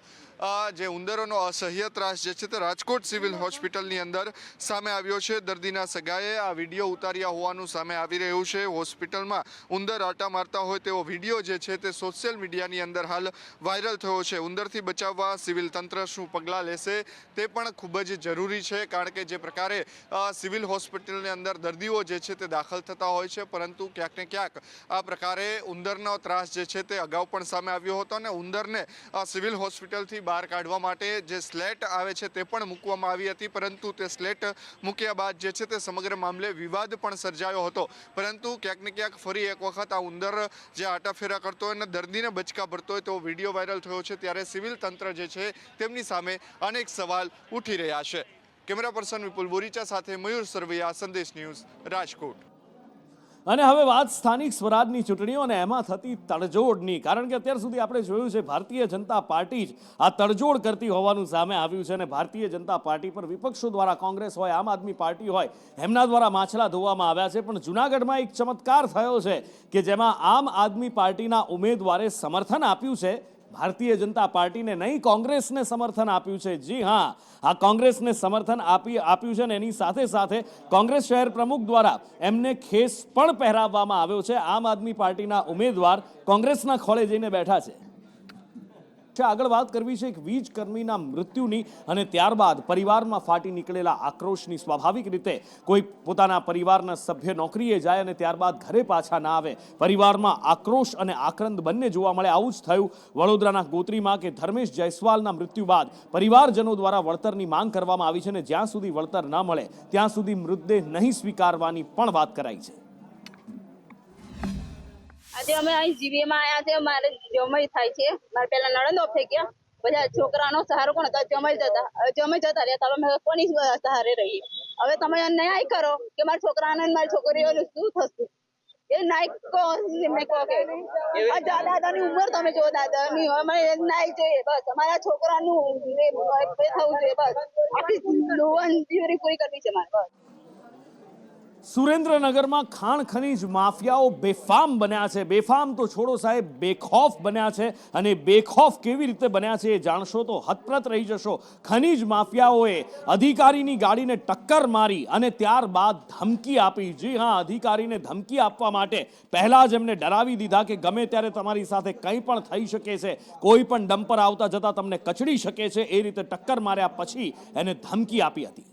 જે ઉંદરોનો અસહ્ય ત્રાસ જે છે તે રાજકોટ સિવિલ હોસ્પિટલની અંદર સામે આવ્યો છે. દર્દીના સગાએ આ વિડીયો ઉતાર્યા હોવાનું સામે આવી રહ્યું છે. હોસ્પિટલમાં ઉંદર આટા મારતા હોય તેવો વિડીયો જે છે તે સોશિયલ મીડિયાની અંદર હાલ વાયરલ થયો છે. ઉંદરથી બચાવવા સિવિલ તંત્ર શું પગલાં લેશે તે પણ ખૂબ જ જરૂરી છે, કારણ કે જે પ્રકારે સિવિલ હોસ્પિટલની અંદર દર્દીઓ જે છે તે દાખલ થતા હોય છે, પરંતુ ક્યાંક ને ક્યાંક આ પ્રકારે ઉંદરનો ત્રાસ જે છે તે અગાઉ પણ સામે આવ્યો હતો અને ઉંદરને સિવિલ હોસ્પિટલથી બહાર કાઢવા માટે જે સ્લેટ આવે છે તે પણ મૂકવામાં આવી હતી, પરંતુ તે સ્લેટ મૂક્યા બાદ જે છે તે સમગ્ર મામલે વિવાદ પણ સર્જાયો હતો. પરંતુ ક્યાંક ને ક્યાંક ફરી એક વખત આ ઉંદર જે આટાફેરા કરતો હોય અને દર્દીને બચકા ભરતો હોય તેવો વિડીયો વાયરલ થયો છે. ત્યારે સિવિલ તંત્ર જે છે તેમની સામે અનેક સવાલ ઉઠી રહ્યા છે. કેમેરા પર્સન વિપુલ બોરીચા સાથે મયુર સરવૈયા, સંદેશ ન્યૂઝ, રાજકોટ. અને હવે વાત સ્થાનિક સ્વરાજની ચૂંટણીઓ અને એમાં થતી તડજોડની, કારણ કે અત્યાર સુધી આપણે જોયું છે ભારતીય જનતા પાર્ટી જ આ તડજોડ કરતી હોવાનું સામે આવ્યું છે અને ભારતીય જનતા પાર્ટી પર વિપક્ષો દ્વારા કોંગ્રેસ હોય, આમ આદમી પાર્ટી હોય, એમના દ્વારા માછલા ધોવામાં આવ્યા છે. પણ જૂનાગઢમાં એક ચમત્કાર થયો છે કે જેમાં આમ આદમી પાર્ટીના ઉમેદવારે સમર્થન આપ્યું છે ભારતીય જનતા પાર્ટીને, નહીં કોંગ્રેસને સમર્થન આપ્યું છે. જી હા, આ કોંગ્રેસને સમર્થન આપ્યું છે ને એની સાથે સાથે કોંગ્રેસ શહેર પ્રમુખ દ્વારા એમને ખેસ પણ પહેરાવવામાં આવ્યો છે. આમ આદમી પાર્ટીના ઉમેદવાર કોંગ્રેસના ખોળે જઈને બેઠા છે. આગળ વાત કરવી છે એક વીજ કર્મીના મૃત્યુની અને ત્યારબાદ પરિવારમાં ફાટી નીકળેલા આક્રોશની. સ્વાભાવિક રીતે કોઈ પોતાના પરિવારના સભ્ય નોકરીએ જાય અને ત્યારબાદ ઘરે પાછા ના આવે, પરિવારમાં આક્રોશ અને આક્રંદ બંને જોવા મળે. આવું જ થયું વડોદરાના ગોત્રીમાં કે ધર્મેશ જયસ્વાલના મૃત્યુ બાદ પરિવારજનો દ્વારા વળતરની માંગ કરવામાં આવી છે અને જ્યાં સુધી વળતર ન મળે ત્યાં સુધી મૃતદેહ નહીં સ્વીકારવાની પણ વાત કરાઈ છે. આજે અમે અહીં જીવીમાં આવ્યા છે, મારે જમાઈ થાય છે, મારે પેલા નણંદ ઓફ થઈ ગયા, બધા છોકરાનો સહારો કોણ હતો, જમાઈ જતા રહ્યા, તમે કોની સહારે રહીએ? હવે તમે ન્યાય કરો કે મારા છોકરાને મારી છોકરીઓનું શું થશે એ ન્યાય કહો. એમને કહો કે દાદાની ઉંમર તમે જો, દાદાની અમે ન્યાય જોઈએ, બસ અમારા છોકરાનું થવું જોઈએ, બસ આખી લોન પૂરી કરવી છે મારે. બસ સુરેન્દ્રનગરમાં ખાણ ખનીજ માફિયાઓ બેફામ બન્યા છે. બેફામ તો છોડો સાહેબ, બેખૌફ બન્યા છે અને બેખૌફ કેવી રીતે બન્યા છે એ જાણશો તો હતપ્રત રહી જશો. ખનીજ માફિયાઓએ અધિકારીની ગાડીને ટક્કર મારી અને ત્યારબાદ ધમકી આપી. જી હા, અધિકારીને ધમકી આપવા માટે પહેલા જ એમને ડરાવી દીધા કે ગમે ત્યારે તમારી સાથે કંઈ પણ થઈ શકે છે, કોઈ પણ ડમ્પર આવતા જતા તમને કચડી શકે છે. એ રીતે ટક્કર માર્યા પછી એને ધમકી આપી હતી.